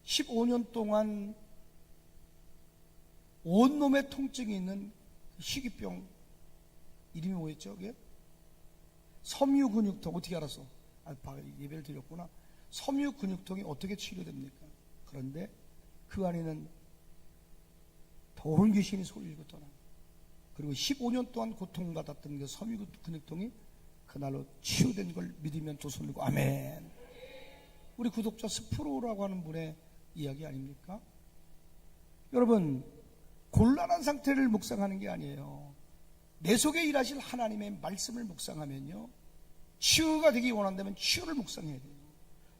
A: 15년 동안 온몸에 통증이 있는 희귀병 이름이 뭐였죠? 그게? 섬유근육통. 어떻게 알았어? 예배를 드렸구나. 섬유근육통이 어떻게 치료됩니까? 그런데 그 안에는 더러운 귀신이 소리를 떠나. 그리고 15년 동안 고통받았던 그 섬유근육통이 그날로 치유된 걸 믿으면 두 손 들고 아멘. 우리 구독자 스프로라고 하는 분의 이야기 아닙니까? 여러분 곤란한 상태를 묵상하는 게 아니에요. 내 속에 일하실 하나님의 말씀을 묵상하면요 치유가 되기 원한다면 치유를 묵상해야 돼요.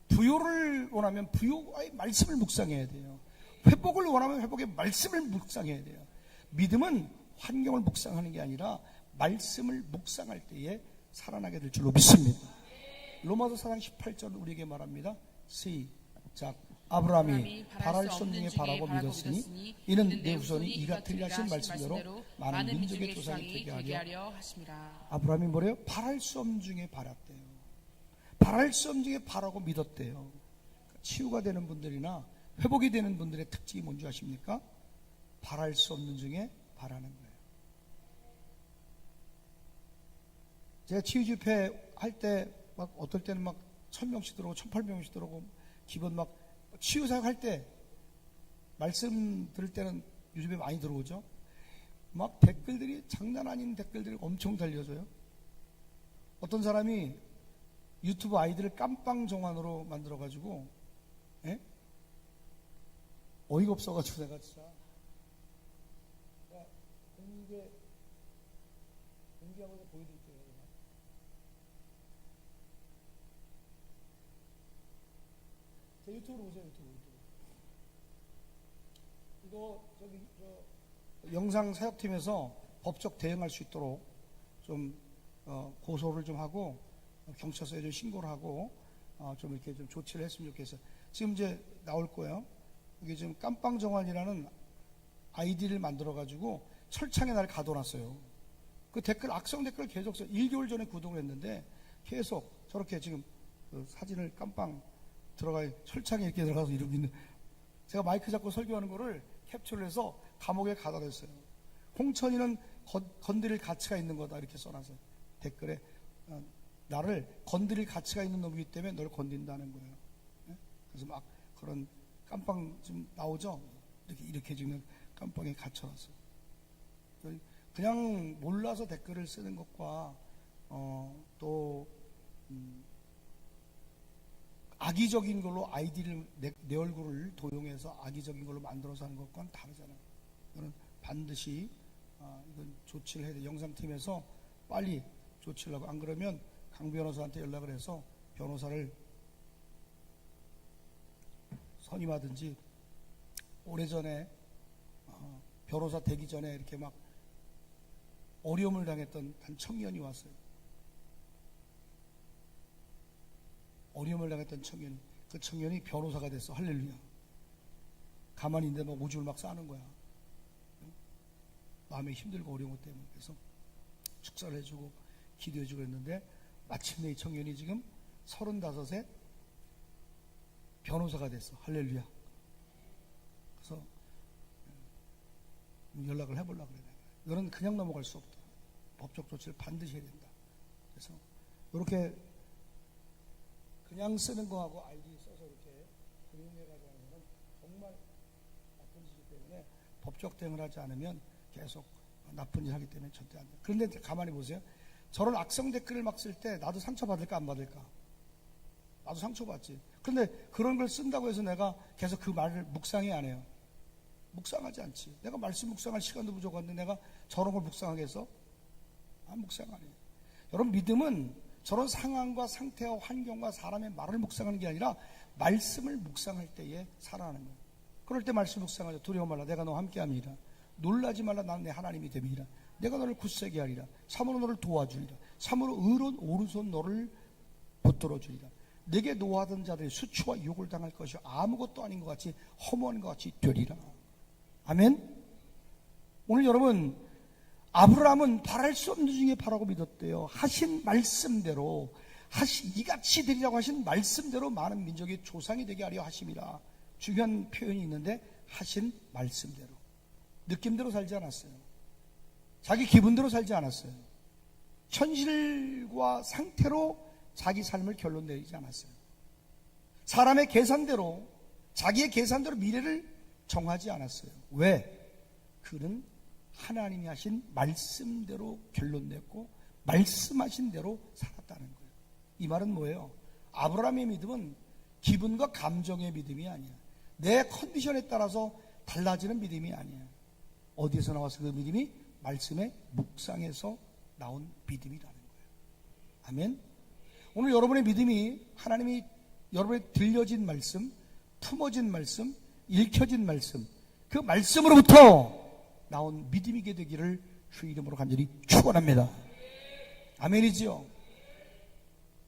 A: 부요를 원하면 부요의 말씀을 묵상해야 돼요. 회복을 원하면 회복의 말씀을 묵상해야 돼요. 믿음은 환경을 묵상하는 게 아니라 말씀을 묵상할 때에 살아나게 될 줄로 믿습니다. 로마서 4장 18절 우리에게 말합니다. 시작. 아브라함이 바랄 수 없는 중에 바라고 믿었으니 이는 내 후손이 이가 틀리신 말씀대로 많은 민족의 조상이 되게 하려 하심이라. 아브라함이 뭐래요? 바랄 수 없는 중에 바랐대요. 바랄 수 없는 중에 바라고 믿었대요. 치유가 되는 분들이나 회복이 되는 분들의 특징이 뭔지 아십니까? 바랄 수 없는 중에 바라는 거예요. 제가 치유 집회 할 때 막 어떨 때는 막 1000명씩 들어오고 1800명씩 들어오고 기본 막 치유 사역 할 때 말씀 들을 때는 요즘에 많이 들어오죠. 막 댓글들이 장난 아닌 댓글들이 엄청 달려져요. 어떤 사람이 유튜브 아이디를 깜빵 정환으로 만들어가지고 어이가 없어가지고 내가 진짜 공개하고 보여드릴게요. 제 유튜브로 보세요. 유튜브. 이거 영상 사역팀에서 법적 대응할 수 있도록 좀 고소를 좀 하고 경찰서에 좀 신고를 하고 좀 이렇게 좀 조치를 했으면 좋겠어요. 지금 이제 나올 거예요. 이게 지금 깜빵정환이라는 아이디를 만들어가지고 철창에 날 가둬놨어요. 그 댓글, 악성 댓글 계속 써. 1개월 전에 구독을 했는데 계속 저렇게 지금 그 사진을 깜빵 들어가 철창에 이렇게 들어가서 이러고 있는, 제가 마이크 잡고 설교하는 거를 캡처를 해서 감옥에 가둬놨어요. 홍천이는 건드릴 가치가 있는 거다 이렇게 써놨어요. 댓글에 나를 건드릴 가치가 있는 놈이기 때문에 널 건든다는 거예요. 그래서 막 그런 깜빵 좀 나오죠. 이렇게 지금 깜빵에 갇혀놨어요. 그냥 몰라서 댓글을 쓰는 것과 또 악의적인 걸로 아이디를 내 얼굴을 도용해서 악의적인 걸로 만들어서 하는 것과는 다르잖아요. 이거는 반드시 이건 조치를 해야 돼요. 영상팀에서 빨리 조치를 하고, 안 그러면 강 변호사한테 연락을 해서 변호사를 선임하든지, 오래전에 변호사 되기 전에 이렇게 막 어려움을 당했던 한 청년이 왔어요. 어려움을 당했던 청년이, 그 청년이 변호사가 됐어. 할렐루야. 가만히 있는데 막 오줌을 막 싸는 거야. 마음이 힘들고 어려운 것 때문에. 그래서 축사를 해주고 기도해주고 했는데 마침내 이 청년이 지금 35에 변호사가 됐어. 할렐루야. 그래서 연락을 해보려고 그래. 너는 그냥 넘어갈 수 없다. 법적 조치를 반드시 해야 된다. 그래서 이렇게 그냥 쓰는 거하고 아이디 써서 이렇게 금융해가지고 하는 건 정말 나쁜 짓이기 때문에 법적 대응을 하지 않으면 계속 나쁜 일 하기 때문에 절대 안 돼. 그런데 가만히 보세요. 저런 악성 댓글을 막 쓸 때 나도 상처받을까 안 받을까? 나도 상처받지. 그런데 그런 걸 쓴다고 해서 내가 계속 그 말을 묵상해 안 해요. 묵상하지 않지. 내가 말씀 묵상할 시간도 부족한데 내가 저런 걸 묵상하겠어? 묵상 안 해요. 여러분, 믿음은 저런 상황과 상태와 환경과 사람의 말을 묵상하는 게 아니라 말씀을 묵상할 때에 살아나는 거예요. 그럴 때 말씀 묵상하죠. 두려워 말라. 내가 너와 함께함이라. 놀라지 말라. 나는 내 하나님이 됨이라. 내가 너를 굳세게 하리라. 참으로 너를 도와주리라. 참으로 의로운 오른손 너를 붙들어 주리라. 내게 노하던 자들이 수치와 욕을 당할 것이 아무것도 아닌 것 같이 허무한 것 같이 되리라. 아멘. 오늘 여러분, 아브라함은 바랄 수 없는 중에 바라고 믿었대요. 하신 말씀대로 이같이 되리라고 하신 말씀대로 많은 민족의 조상이 되게 하려 하심이라. 중요한 표현이 있는데 하신 말씀대로. 느낌대로 살지 않았어요. 자기 기분대로 살지 않았어요. 현실과 상태로 자기 삶을 결론 내리지 않았어요. 사람의 계산대로, 자기의 계산대로 미래를 정하지 않았어요. 왜? 그는 하나님이 하신 말씀대로 결론 냈고 말씀하신 대로 살았다는 거예요. 이 말은 뭐예요? 아브라함의 믿음은 기분과 감정의 믿음이 아니야. 내 컨디션에 따라서 달라지는 믿음이 아니야. 어디에서 나와서 그 믿음이? 말씀의 묵상에서 나온 믿음이라는 거예요. 아멘. 오늘 여러분의 믿음이 하나님이 여러분의 들려진 말씀, 품어진 말씀, 읽혀진 말씀, 그 말씀으로부터 나온 믿음이게 되기를 주 이름으로 간절히 축원합니다. 아멘이지요.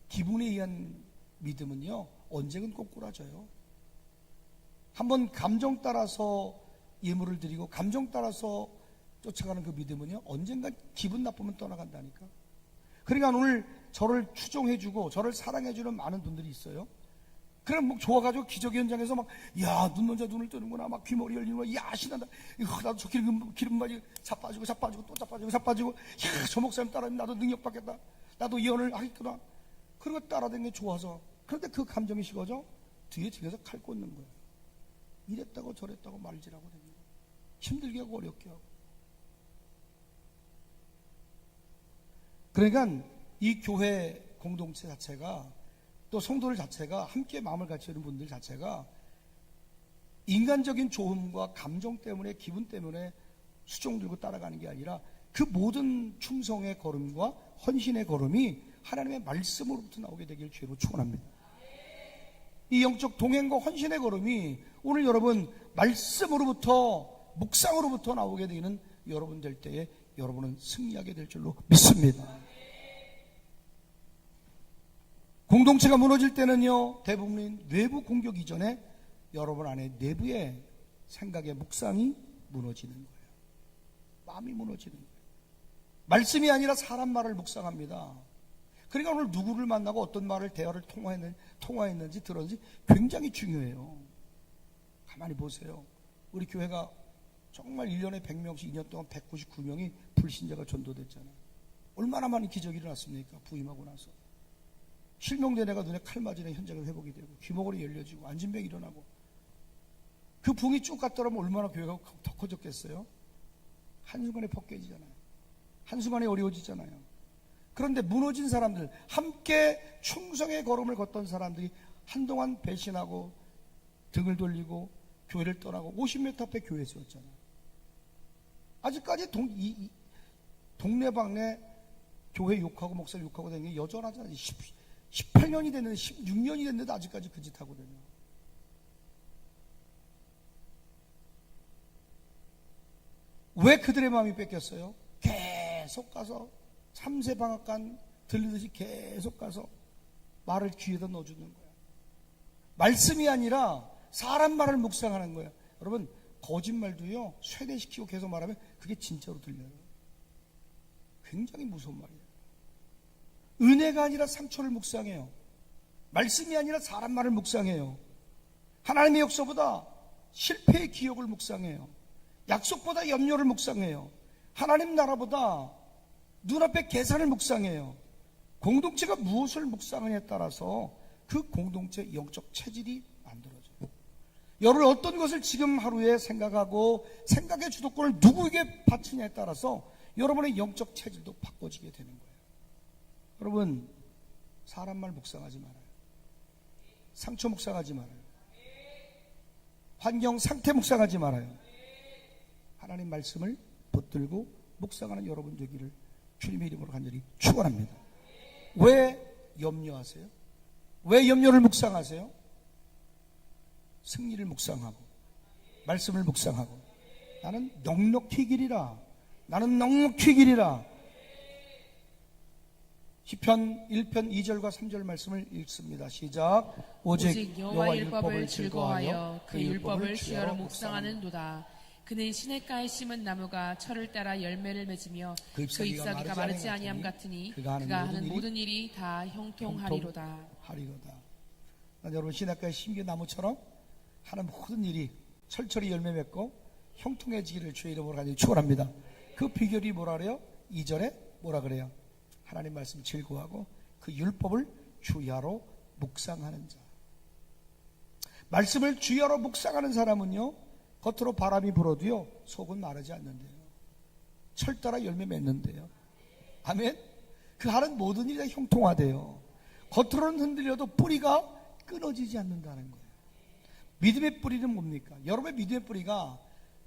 A: 기분에 의한 믿음은요, 언제든 꼬꾸라져요. 한번 감정 따라서 예물을 드리고 감정 따라서 쫓아가는 그 믿음은요, 언젠가 기분 나쁘면 떠나간다니까. 그러니까 오늘 저를 추종해주고 저를 사랑해주는 많은 분들이 있어요. 그럼 뭐 좋아가지고 기적의 현장에서 막, 야, 눈 먼저 눈을 뜨는구나. 막 귀머리 열리는구나. 야, 신난다. 나도 저 기름바지 자빠지고 또 자빠지고. 야, 저 목사님 따라하면 나도 능력 받겠다. 나도 예언을 하겠구나. 그리고 따라다니는 게 좋아서. 그런데 그 감정이 식어져 뒤에서 칼 꽂는 거예요. 이랬다고 저랬다고 말질하고 됩니다. 힘들게 하고 어렵게 하고. 그러니까 이 교회 공동체 자체가, 또 성도들 자체가, 함께 마음을 같이 하는 분들 자체가 인간적인 조음과 감정 때문에, 기분 때문에 수종 들고 따라가는 게 아니라 그 모든 충성의 걸음과 헌신의 걸음이 하나님의 말씀으로부터 나오게 되길 주로 축원합니다. 이 영적 동행과 헌신의 걸음이 오늘 여러분 말씀으로부터, 묵상으로부터 나오게 되는 여러분 될 때에 여러분은 승리하게 될 줄로 믿습니다. 공동체가 무너질 때는요, 대부분 외부 공격 이전에 여러분 안에 내부의 생각의 묵상이 무너지는 거예요. 마음이 무너지는 거예요. 말씀이 아니라 사람 말을 묵상합니다. 그러니까 오늘 누구를 만나고 어떤 말을, 대화를 통화했는지 들었는지 굉장히 중요해요. 가만히 보세요. 우리 교회가 정말 1년에 100명씩 2년 동안 199명이 불신자가 전도됐잖아요. 얼마나 많은 기적이 일어났습니까? 부임하고 나서. 실명된 애가 눈에 칼 맞으는 현장이 회복이 되고, 귀머거리 열려지고, 안진병이 일어나고. 그 붕이 쭉 갔더라면 얼마나 교회가 더 커졌겠어요? 한순간에 벗겨지잖아요. 한순간에 어려워지잖아요. 그런데 무너진 사람들, 함께 충성의 걸음을 걷던 사람들이 한동안 배신하고 등을 돌리고 교회를 떠나고 50m 앞에 교회 세웠잖아요. 아직까지 동네방네 교회 욕하고 목사 욕하고 다니는 게 여전하잖아요. 18년이 됐는데, 16년이 됐는데도 아직까지 그 짓 하거든요. 왜 그들의 마음이 뺏겼어요? 계속 가서 참새방앗간 들리듯이 계속 가서 말을 귀에다 넣어주는 거야. 말씀이 아니라 사람 말을 묵상하는 거야. 여러분, 거짓말도요, 쇠뇌시키고 계속 말하면 그게 진짜로 들려요. 굉장히 무서운 말이에요. 은혜가 아니라 상처를 묵상해요. 말씀이 아니라 사람 말을 묵상해요. 하나님의 역사보다 실패의 기억을 묵상해요. 약속보다 염려를 묵상해요. 하나님 나라보다 눈앞의 계산을 묵상해요. 공동체가 무엇을 묵상하냐에 따라서 그 공동체의 영적 체질이 만들어져요. 여러분, 어떤 것을 지금 하루에 생각하고 생각의 주도권을 누구에게 바치냐에 따라서 여러분의 영적 체질도 바꿔지게 되는 거예요. 여러분, 사람 말 묵상하지 말아요. 상처 묵상하지 말아요. 환경 상태 묵상하지 말아요. 하나님 말씀을 붙들고 묵상하는 여러분 되기를 주님의 이름으로 간절히 축원합니다. 왜 염려하세요? 왜 염려를 묵상하세요? 승리를 묵상하고 말씀을 묵상하고 나는 넉넉히 기리라. 나는 넉넉히 기리라. 시편 1편 2절과 3절 말씀을 읽습니다. 시작. 오직
B: 여호와 율법을 즐거워하여 그 율법을 주야로 묵상하는도다. 그는 시냇가에 심은 나무가 철을 따라 열매를 맺으며 그 잎사귀가 마르지 아니함 같으니 그가 하는 모든 일이 다 형통하리로다.
A: 여러분, 시냇가에 심긴 나무처럼 하는 모든 일이 철철이 열매 맺고 형통해지기를 주의 이름으로 간절히 축원합니다. 그 비결이 뭐라 그래요? 2절에 뭐라 그래요? 하나님 말씀 즐거워하고 그 율법을 주야로 묵상하는 자. 말씀을 주야로 묵상하는 사람은요, 겉으로 바람이 불어도요 속은 마르지 않는데요. 철 따라 열매 맺는데요. 아멘. 그 하는 모든 일이 다 형통하대요. 겉으로는 흔들려도 뿌리가 끊어지지 않는다는 거예요. 믿음의 뿌리는 뭡니까? 여러분의 믿음의 뿌리가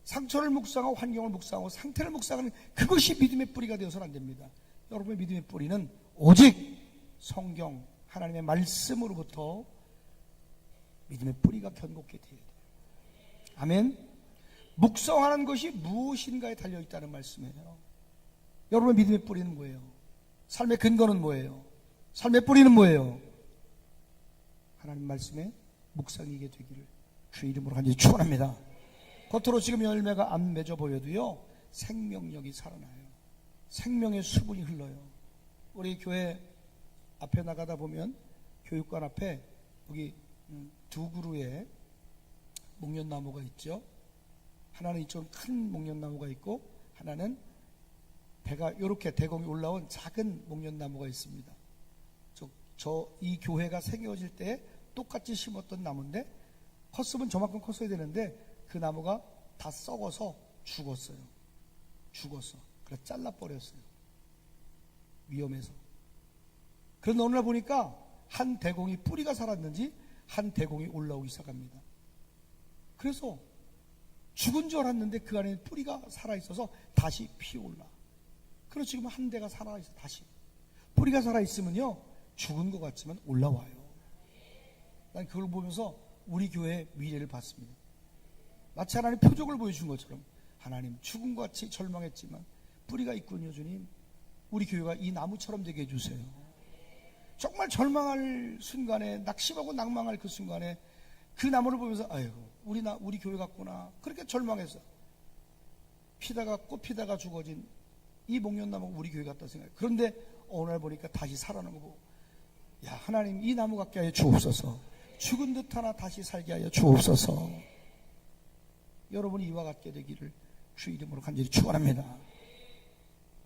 A: 상처를 묵상하고 환경을 묵상하고 상태를 묵상하는 그것이 믿음의 뿌리가 되어서는 안 됩니다. 여러분의 믿음의 뿌리는 오직 성경 하나님의 말씀으로부터 믿음의 뿌리가 견고하게 되어야 돼요. 아멘. 묵상하는 것이 무엇인가에 달려있다는 말씀이에요. 여러분의 믿음의 뿌리는 뭐예요? 삶의 근거는 뭐예요? 삶의 뿌리는 뭐예요? 하나님 말씀에 묵상이게 되기를 주의 이름으로 간절히 축원합니다. 겉으로 지금 열매가 안 맺어 보여도요 생명력이 살아나요. 생명의 수분이 흘러요. 우리 교회 앞에 나가다 보면 교육관 앞에 여기 두 그루의 목련나무가 있죠. 하나는 이쪽 큰 목련나무가 있고 하나는 배가 이렇게 대공이 올라온 작은 목련나무가 있습니다. 이 교회가 생겨질 때 똑같이 심었던 나무인데 컸으면 저만큼 컸어야 되는데 그 나무가 다 썩어서 죽었어요. 그래서 잘라버렸어요. 위험해서. 그런데 어느 날 보니까 한 대공이 뿌리가 살았는지 한 대공이 올라오기 시작합니다. 그래서 죽은 줄 알았는데 그 안에 뿌리가 살아있어서 다시 피어올라. 그래서 지금 한 대가 살아있어. 다시 뿌리가 살아있으면요 죽은 것 같지만 올라와요. 난 그걸 보면서 우리 교회의 미래를 봤습니다. 마치 하나님 표적을 보여준 것처럼 하나님 죽은 것 같이 절망했지만 뿌리가 있군요. 주님, 우리 교회가 이 나무처럼 되게 해주세요. 정말 절망할 순간에, 낙심하고 낭망할 그 순간에 그 나무를 보면서 아이고 우리 교회 같구나 그렇게 절망해서 꽃 피다가 죽어진 이 목련나무가 우리 교회 같다 생각해요. 그런데 어느 날 보니까 다시 살아난 거 보고 야 하나님 이 나무 같게 하여 주옵소서. 죽은 듯 하나 다시 살게 하여 주옵소서. 여러분이 이와 같게 되기를 주 이름으로 간절히 축원합니다.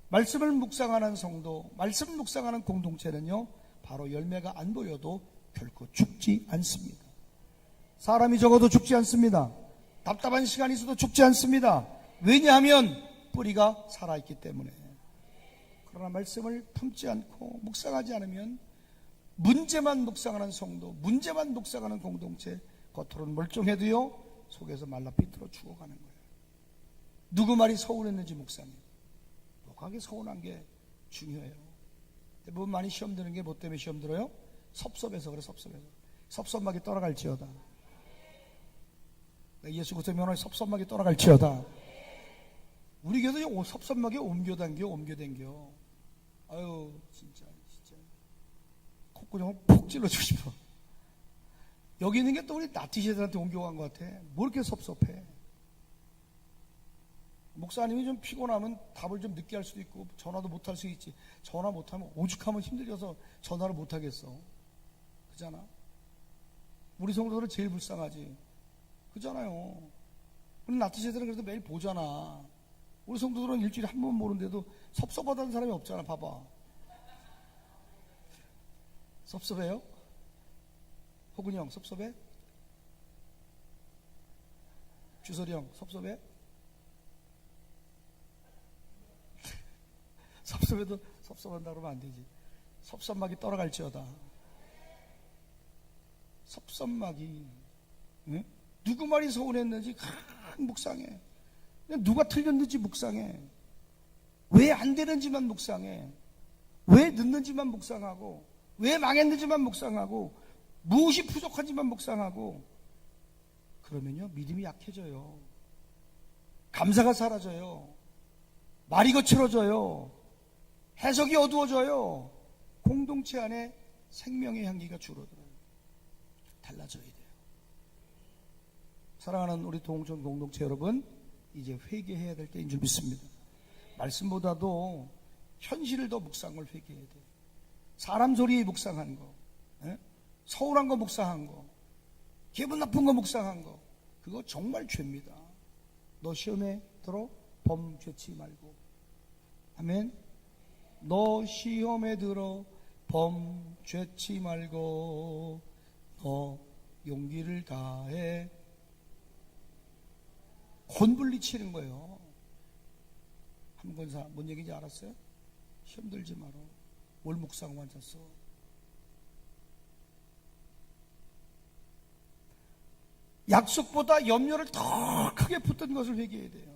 A: 말씀을 묵상하는 성도, 말씀을 묵상하는 공동체는요 바로 열매가 안 보여도 결코 죽지 않습니다. 사람이 적어도 죽지 않습니다. 답답한 시간이 있어도 죽지 않습니다. 왜냐하면 뿌리가 살아있기 때문에. 그러나 말씀을 품지 않고 묵상하지 않으면 문제만 묵상하는 성도, 문제만 묵상하는 공동체, 겉으로는 멀쩡해도요 속에서 말라 비틀어 죽어가는 거예요. 누구 말이 서운했는지 묵상해. 녹하게 서운한 게 중요해요. 대부분 많이 시험 드는 게 뭐 때문에 시험 들어요? 섭섭해서 그래. 섭섭하게 떠나갈지어다. 예수 그리스도 명하에 섭섭하게 떠나갈지어다. 우리 교회도 섭섭하게 옮겨댕겨. 아유 진짜 콧구멍을 푹 찔러주고 싶어. 여기 있는 게 또 우리 나티세들한테 옮겨간 것 같아. 뭐 이렇게 섭섭해. 목사님이 좀 피곤하면 답을 좀 늦게 할 수도 있고 전화도 못 할 수 있지. 전화 못하면 오죽하면 힘들어서 전화를 못 하겠어. 그잖아. 우리 성도들은 제일 불쌍하지. 그잖아요. 우리 나티세들은 그래도 매일 보잖아. 우리 성도들은 일주일에 한 번 보는데도 섭섭하다는 사람이 없잖아. 봐봐. 섭섭해요? 호근이 형 섭섭해? 주설이 형 섭섭해? 섭섭해도 섭섭한다 그러면 안 되지. 섭섭막이 떠나갈지어다. 섭섭막이, 응? 누구 말이 서운했는지 묵상해. 누가 틀렸는지 묵상해. 왜 안 되는지만 묵상해. 왜 늦는지만 묵상하고, 왜 망했는지만 묵상하고, 무엇이 부족한지만 묵상하고, 그러면요 믿음이 약해져요. 감사가 사라져요. 말이 거칠어져요. 해석이 어두워져요. 공동체 안에 생명의 향기가 줄어들어요. 달라져야 돼요. 사랑하는 우리 동천 공동체 여러분, 이제 회개해야 될 때인 줄 믿습니다. 말씀보다도 현실을 더 묵상을 회개해야 돼요. 사람 소리 묵상한 거, 서운한 거 묵상한 거, 기분 나쁜 거 묵상한 거, 그거 정말 죄입니다. 너 시험에 들어 범 죄치 말고. 아멘. 너 시험에 들어 범 죄치 말고 너 용기를 다해. 혼불리 치는 거예요. 한 권사 뭔 얘기인지 알았어요? 시험 들지 마라. 뭘 묵상만 잤어. 약속보다 염려를 더 크게 붙든 것을 회개해야 돼요.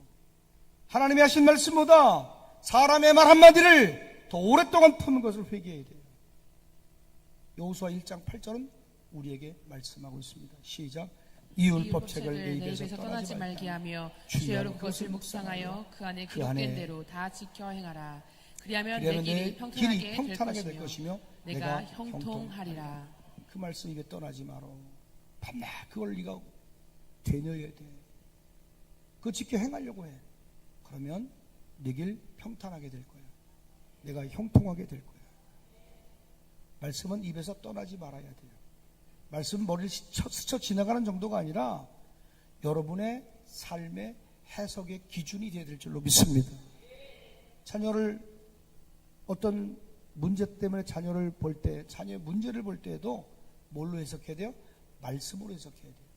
A: 하나님이 하신 말씀보다 사람의 말 한마디를 더 오랫동안 품은 것을 회개해야 돼요. 여호수아 1장 8절은 우리에게 말씀하고 있습니다. 시작. 이 율법책을 내 입에서 떠나지 말게 하며
B: 주여로 그것을 묵상하여 그 안에 기록된 대로 다 지켜 행하라. 그리하면 내 길이 평탄하게 될 것이며 내가 형통하리라.
A: 그 말씀 입에 떠나지 마라. 밤낮 그걸 네가 되뇌어야 돼. 그거 지켜 행하려고 해. 그러면 네 길 평탄하게 될 거야. 내가 형통하게 될 거야. 말씀은 입에서 떠나지 말아야 돼요. 말씀은 머리를 스쳐 지나가는 정도가 아니라 여러분의 삶의 해석의 기준이 되어야 될 줄로 믿습니다. 자녀를 어떤 문제 때문에 자녀를 볼 때, 자녀의 문제를 볼 때에도 뭘로 해석해야 돼요? 말씀으로 해석해야 돼요.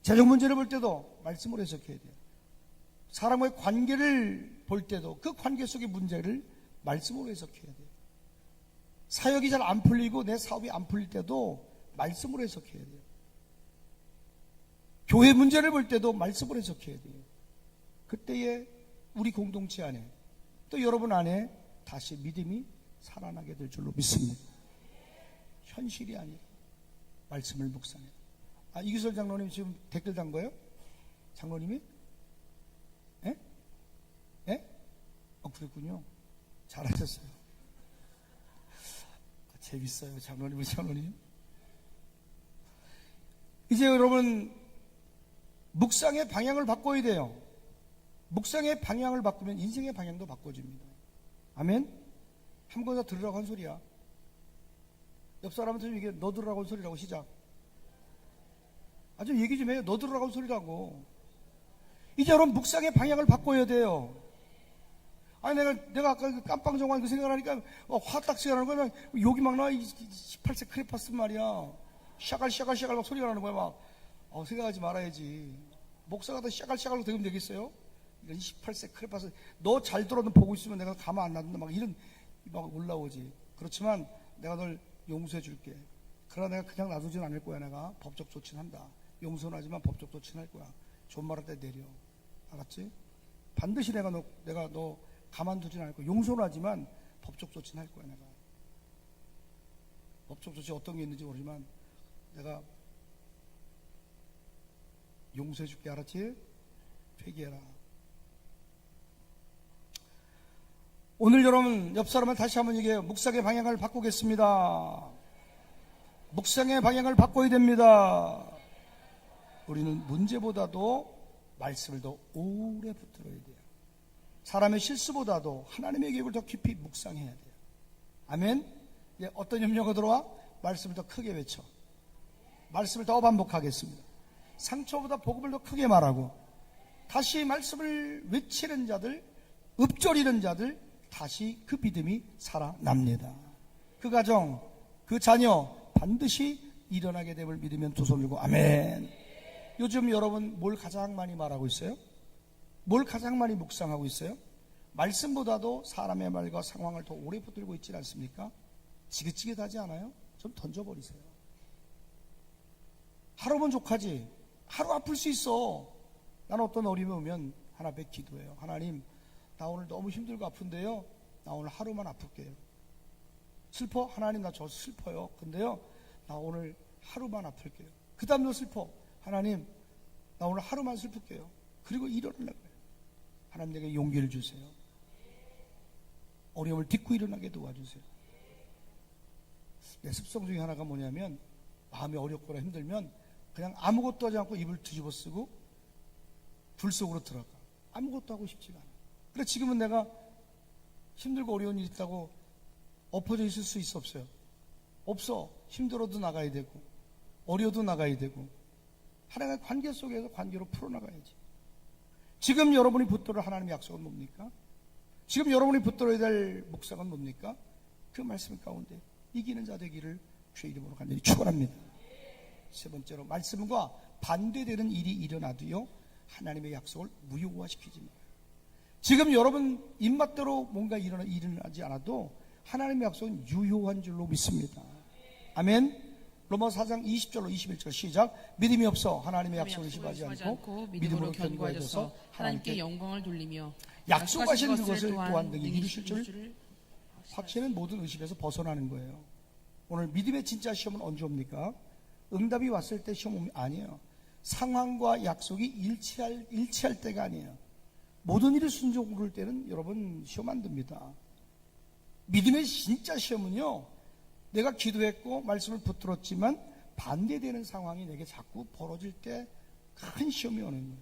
A: 재정 문제를 볼 때도 말씀으로 해석해야 돼요. 사람과의 관계를 볼 때도 그 관계 속의 문제를 말씀으로 해석해야 돼요. 사역이 잘 안 풀리고 내 사업이 안 풀릴 때도 말씀으로 해석해야 돼요. 교회 문제를 볼 때도 말씀으로 해석해야 돼요. 그때에 우리 공동체 안에 또 여러분 안에 다시 믿음이 살아나게 될 줄로 믿습니다. 현실이 아니라 말씀을 묵상해요. 이규설 장로님 지금 댓글 단 거예요? 장로님이? 예? 예? 그랬군요. 잘하셨어요. 재밌어요. 장로님. 이제 여러분 묵상의 방향을 바꿔야 돼요. 묵상의 방향을 바꾸면 인생의 방향도 바꿔집니다. 아멘? 한 번 더 들으라고 한 소리야. 옆 사람한테 좀 이게 너 들으라고 한 소리라고 시작. 좀 얘기 좀 해요. 너 들으라고 한 소리라고. 이제 여러분 묵상의 방향을 바꿔야 돼요. 내가 아까 그 깜빵정관 그 생각하니까 화딱 시간하는 거야. 욕이 막 나. 18세 크레파스 말이야. 샤갈 막 소리가 나는 거야. 막 생각하지 말아야지. 목사가 더 샤갈로 되면 되겠어요? 이런 18세 크레파스. 너 잘 들어. 너 보고 있으면 내가 가만 안 놔둔다. 막 이런 막 올라오지. 그렇지만 내가 널 용서해 줄게. 그러나 내가 그냥 놔두진 않을 거야. 내가 법적 조치는 한다. 용서는 하지만 법적 조치는 할 거야. 존말할 때 내려. 알았지? 반드시 내가 너 가만두진 않을 거야. 용서는 하지만 법적 조치는 할 거야. 내가 법적 조치 어떤 게 있는지 모르지만 내가 용서해 줄게. 알았지? 회개해라. 오늘 여러분 옆 사람을 다시 한번 얘기해요. 묵상의 방향을 바꾸겠습니다. 묵상의 방향을 바꿔야 됩니다. 우리는 문제보다도 말씀을 더 오래 붙들어야 돼요. 사람의 실수보다도 하나님의 계획을 더 깊이 묵상해야 돼요. 아멘. 이제 어떤 염려가 들어와? 말씀을 더 크게 외쳐. 말씀을 더 반복하겠습니다. 상처보다 복음을 더 크게 말하고, 다시 말씀을 외치는 자들, 읊조리는 자들, 다시 그 믿음이 살아납니다. 그 가정, 그 자녀 반드시 일어나게 됨을 믿으면 두 손 들고 아멘. 요즘 여러분 뭘 가장 많이 말하고 있어요? 뭘 가장 많이 묵상하고 있어요? 말씀보다도 사람의 말과 상황을 더 오래 붙들고 있지 않습니까? 지긋지긋하지 않아요? 좀 던져버리세요. 하루면 족하지. 하루 아플 수 있어. 나는 어떤 어려움이 오면 하나 뵙 기도해요. 하나님, 나 오늘 너무 힘들고 아픈데요, 나 오늘 하루만 아플게요. 슬퍼? 하나님, 나 저 슬퍼요. 근데요, 나 오늘 하루만 아플게요. 그 다음도 슬퍼. 하나님, 나 오늘 하루만 슬플게요. 그리고 일어나려고 해요. 하나님, 내게 용기를 주세요. 어려움을 딛고 일어나게 도와주세요. 내 습성 중에 하나가 뭐냐면, 마음이 어렵거나 힘들면 그냥 아무것도 하지 않고 입을 뒤집어 쓰고 불 속으로 들어가. 아무것도 하고 싶지가 않아. 그래, 지금은 내가 힘들고 어려운 일이 있다고 엎어져 있을 수 있어, 없어요? 없어. 힘들어도 나가야 되고 어려워도 나가야 되고 하나님의 관계 속에서 관계로 풀어나가야지. 지금 여러분이 붙들어 하나님의 약속은 뭡니까? 지금 여러분이 붙들어야 될 묵상은 뭡니까? 그 말씀 가운데 이기는 자 되기를 주의 이름으로 간절히 축원합니다. 세 번째로, 말씀과 반대되는 일이 일어나도요, 하나님의 약속을 무효화시키지 말아요. 지금 여러분 입맛대로 뭔가 일어나지 않아도 하나님의 약속은 유효한 줄로 믿습니다. 아멘. 로마서 4장 20절로 21절 시작. 믿음이 없어 하나님의 약속을 의심하지 않고 믿음으로 견고해져서
B: 하나님께 영광을 돌리며
A: 약속하신 그것을 또한 능히 이루실 줄 확신은 모든 의심에서 벗어나는 거예요. 오늘 믿음의 진짜 시험은 언제 옵니까? 응답이 왔을 때 시험 오면 아니에요. 상황과 약속이 일치할 때가 아니에요. 모든 일이 순종을 할 때는 여러분 시험 안 듭니다. 믿음의 진짜 시험은요, 내가 기도했고 말씀을 붙들었지만 반대되는 상황이 내게 자꾸 벌어질 때 큰 시험이 오는 거예요.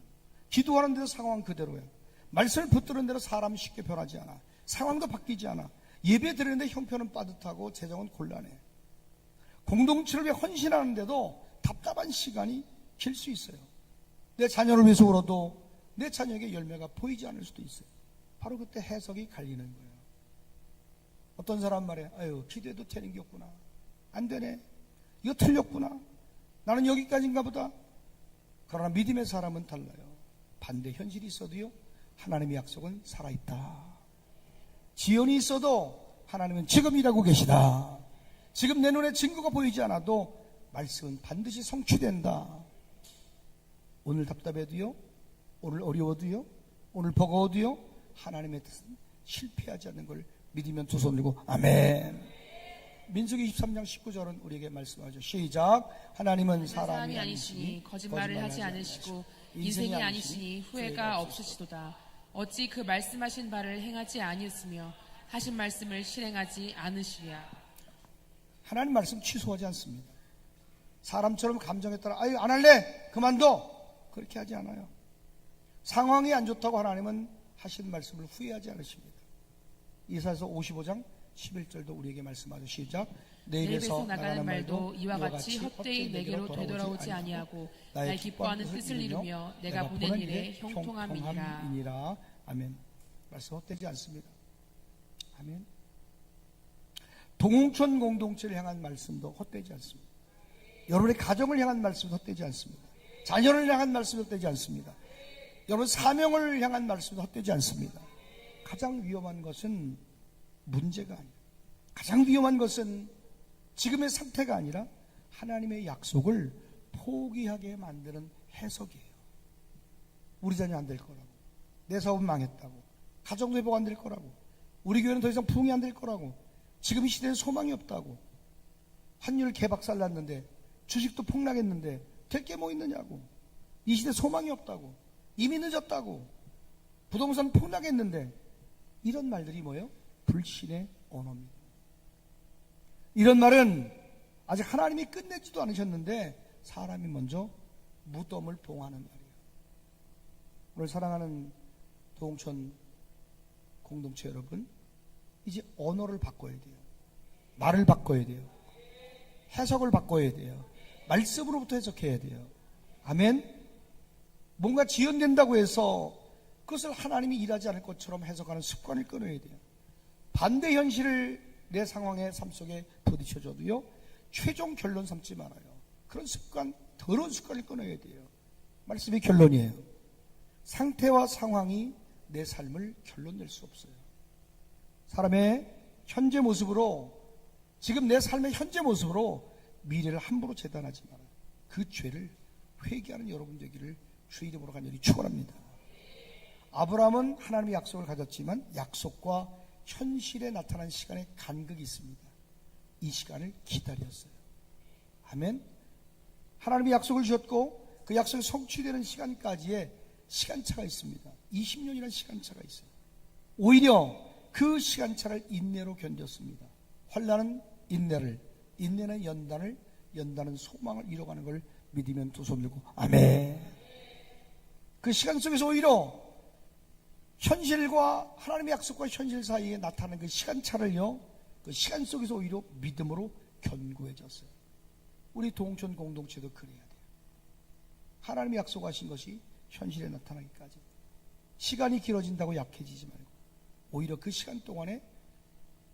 A: 기도하는 데서 상황 그대로예요. 말씀을 붙드는 대로 사람이 쉽게 변하지 않아. 상황도 바뀌지 않아. 예배 드리는데 형편은 빠듯하고 재정은 곤란해. 공동체를 위해 헌신하는데도 답답한 시간이 길 수 있어요. 내 자녀를 위해서 울어도 내 자녀에게 열매가 보이지 않을 수도 있어요. 바로 그때 해석이 갈리는 거예요. 어떤 사람 말에, 아유, 기도해도 되는 게 없구나. 안 되네. 이거 틀렸구나. 나는 여기까지인가 보다. 그러나 믿음의 사람은 달라요. 반대 현실이 있어도요, 하나님의 약속은 살아있다. 지연이 있어도 하나님은 지금 일하고 계시다. 지금 내 눈에 증거가 보이지 않아도 말씀은 반드시 성취된다. 오늘 답답해도요, 오늘 어려워도요, 오늘 버거워도요, 하나님의 뜻은 실패하지 않는 걸 믿으면 두 손 들고 아멘. 민수기 23장 19절은 우리에게 말씀하죠. 시작. 하나님은 사람이
B: 아니시니 거짓말을 하지 않으시고 인생이 아니시니 후회가 없으시도다. 어찌 그 말씀하신 바를 행하지 아니었으며 하신 말씀을 실행하지 않으시랴.
A: 하나님 말씀 취소하지 않습니다. 사람처럼 감정에 따라 아유 안 할래 그만둬 그렇게 하지 않아요. 상황이 안 좋다고 하나님은 하신 말씀을 후회하지 않으십니다. 이사야서 55장 11절도 우리에게 말씀하죠. 시작. 내 입에서 나가는 말도 이와 같이 헛되이 내게로 되돌아오지 아니하고 나의 기뻐하는 뜻을 이루며 내가 보낸 일에 형통함이니라. 아멘. 말씀 헛되지 않습니다. 아멘. 동천 공동체를 향한 말씀도 헛되지 않습니다. 여러분의 가정을 향한 말씀도 헛되지 않습니다. 자녀를 향한 말씀도 헛되지 않습니다. 여러분 사명을 향한 말씀도 헛되지 않습니다. 가장 위험한 것은 문제가 아니에요. 가장 위험한 것은 지금의 상태가 아니라 하나님의 약속을 포기하게 만드는 해석이에요. 우리 자녀 안 될 거라고, 내 사업은 망했다고, 가정도 회복 안 될 거라고, 우리 교회는 더 이상 부흥이 안 될 거라고, 지금 이 시대는 소망이 없다고, 환율 개박살 났는데, 주식도 폭락했는데 될 게 뭐 있느냐고, 이 시대 소망이 없다고, 이미 늦었다고, 부동산 폭락했는데, 이런 말들이 뭐예요? 불신의 언어입니다. 이런 말은 아직 하나님이 끝내지도 않으셨는데 사람이 먼저 무덤을 봉하는 말이에요. 오늘 사랑하는 도홍천 공동체 여러분, 이제 언어를 바꿔야 돼요. 말을 바꿔야 돼요. 해석을 바꿔야 돼요. 말씀으로부터 해석해야 돼요. 아멘. 뭔가 지연된다고 해서 그것을 하나님이 일하지 않을 것처럼 해석하는 습관을 끊어야 돼요. 반대 현실을 내 상황의 삶 속에 부딪혀줘도요, 최종 결론 삼지 말아요. 그런 습관, 더러운 습관을 끊어야 돼요. 말씀이 결론이에요. 상태와 상황이 내 삶을 결론 낼 수 없어요. 사람의 현재 모습으로, 지금 내 삶의 현재 모습으로 미래를 함부로 재단하지 말아요. 그 죄를 회개하는 여러분 되기를 주의 이름으로 간절히 축원합니다. 아브라함은 하나님의 약속을 가졌지만 약속과 현실에 나타난 시간에 간극이 있습니다. 이 시간을 기다렸어요. 아멘. 하나님이 약속을 주셨고 그 약속이 성취되는 시간까지의 시간차가 있습니다. 20년이라는 시간차가 있어요. 오히려 그 시간차를 인내로 견뎠습니다. 환난은 인내를, 인내는 연단을, 연단은 소망을 이뤄가는 걸 믿으면 두 손 들고 아멘. 그 시간 속에서 오히려 현실과 하나님의 약속과 현실 사이에 나타나는 그 시간차를요, 그 시간 속에서 오히려 믿음으로 견고해졌어요. 우리 동천 공동체도 그래야 돼요. 하나님이 약속하신 것이 현실에 나타나기까지 시간이 길어진다고 약해지지 말고 오히려 그 시간 동안에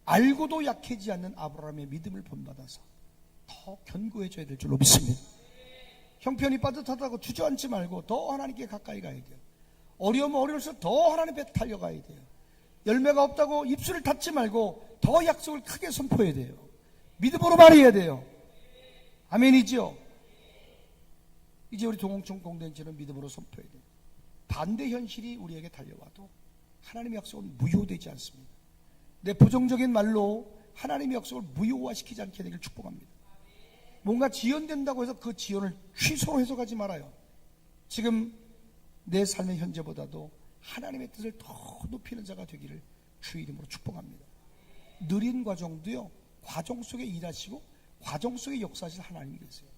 A: 알고도 약해지지 않는 아브라함의 믿음을 본받아서 더 견고해져야 될 줄로 믿습니다. 형편이 빠듯하다고 주저앉지 말고 더 하나님께 가까이 가야 돼요. 어려우면 어려울수록 더 하나님 배 달려가야 돼요. 열매가 없다고 입술을 닫지 말고 더 약속을 크게 선포해야 돼요. 믿음으로 말해야 돼요. 아멘이죠? 이제 우리 동홍천 공동체는 믿음으로 선포해야 돼요. 반대 현실이 우리에게 달려와도 하나님의 약속은 무효되지 않습니다. 내 부정적인 말로 하나님의 약속을 무효화시키지 않게 되기를 축복합니다. 뭔가 지연된다고 해서 그 지연을 취소로 해석하지 말아요. 지금 내 삶의 현재보다도 하나님의 뜻을 더 높이는 자가 되기를 주의 이름으로 축복합니다. 느린 과정도요, 과정 속에 일하시고 과정 속에 역사하실 하나님이 계세요.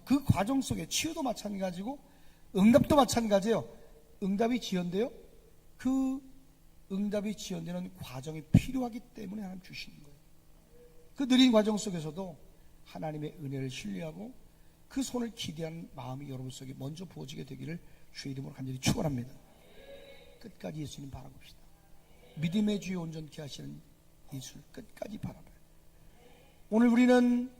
A: 그 과정 속에 치유도 마찬가지고 응답도 마찬가지예요. 응답이 지연돼요. 그 응답이 지연되는 과정이 필요하기 때문에 하나님 주시는 거예요. 그 느린 과정 속에서도 하나님의 은혜를 신뢰하고 그 손을 기대하는 마음이 여러분 속에 먼저 부어지게 되기를 주의 이름으로 간절히 축원합니다. 끝까지 예수님 바라봅시다. 믿음의 주에 온전케 하시는 예수를 끝까지 바라봐요. 오늘 우리는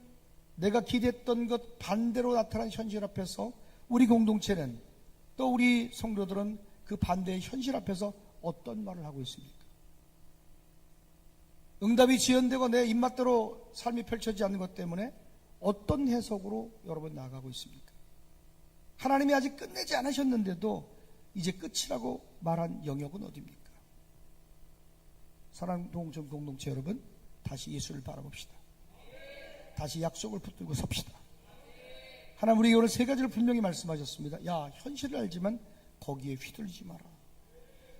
A: 내가 기대했던 것 반대로 나타난 현실 앞에서 우리 공동체는 또 우리 성도들은 그 반대의 현실 앞에서 어떤 말을 하고 있습니까? 응답이 지연되고 내 입맛대로 삶이 펼쳐지지 않는 것 때문에 어떤 해석으로 여러분 나아가고 있습니까? 하나님이 아직 끝내지 않으셨는데도 이제 끝이라고 말한 영역은 어디입니까? 사랑하는 동천 공동체 여러분, 다시 예수를 바라봅시다. 다시 약속을 붙들고 섭시다. 하나님 우리에게 오늘 세 가지를 분명히 말씀하셨습니다. 야, 현실을 알지만 거기에 휘둘리지 마라.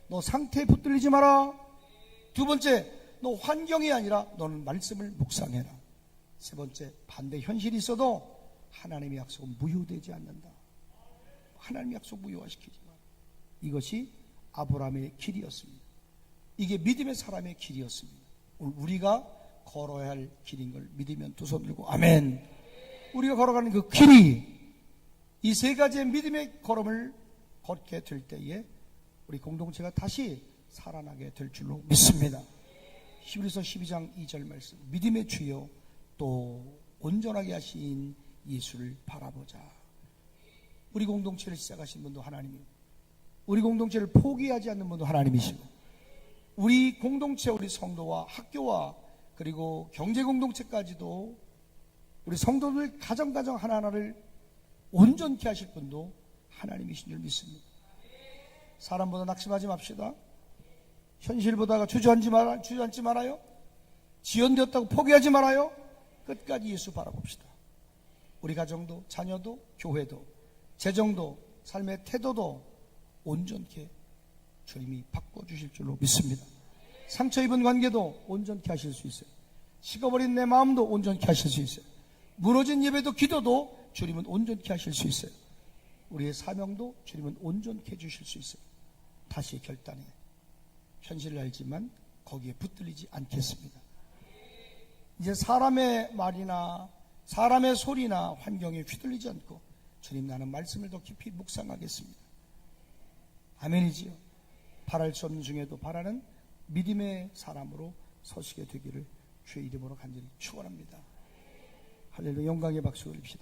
A: 너 상태에 붙들리지 마라. 두 번째, 너 환경이 아니라 너는 말씀을 묵상해라. 세 번째, 반대 현실이 있어도 하나님의 약속은 무효되지 않는다. 하나님의 약속 무효화시키지 마라. 이것이 아브라함의 길이었습니다. 이게 믿음의 사람의 길이었습니다. 오늘 우리가 걸어야 할 길인 걸 믿으면 두 손 들고 아멘. 우리가 걸어가는 그 길이 이 세 가지의 믿음의 걸음을 걷게 될 때에 우리 공동체가 다시 살아나게 될 줄로 믿습니다. 히브리서 12장 2절 말씀, 믿음의 주여 또 온전하게 하신 예수를 바라보자. 우리 공동체를 시작하신 분도 하나님이고 우리 공동체를 포기하지 않는 분도 하나님이시고 우리 공동체, 우리 성도와 학교와 그리고 경제 공동체까지도 우리 성도들 가정 하나하나를 온전케 하실 분도 하나님이신 줄 믿습니다. 사람보다 낙심하지 맙시다. 현실보다가 주저앉지 말아요. 지연되었다고 포기하지 말아요. 끝까지 예수 바라봅시다. 우리 가정도, 자녀도, 교회도, 재정도, 삶의 태도도 온전케 주님이 바꿔주실 줄로 믿습니다. 상처 입은 관계도 온전케 하실 수 있어요. 식어버린 내 마음도 온전케 하실 수 있어요. 무너진 예배도 기도도 주님은 온전케 하실 수 있어요. 우리의 사명도 주님은 온전케 해주실 수 있어요. 다시 결단해. 현실을 알지만 거기에 붙들리지 않겠습니다. 이제 사람의 말이나 사람의 소리나 환경에 휘둘리지 않고 주님, 나는 말씀을 더 깊이 묵상하겠습니다. 아멘이지요. 바랄 수 없는 중에도 바라는 믿음의 사람으로 서시게 되기를 주의 이름으로 간절히 축원합니다. 할렐루야. 영광의 박수 올립시다.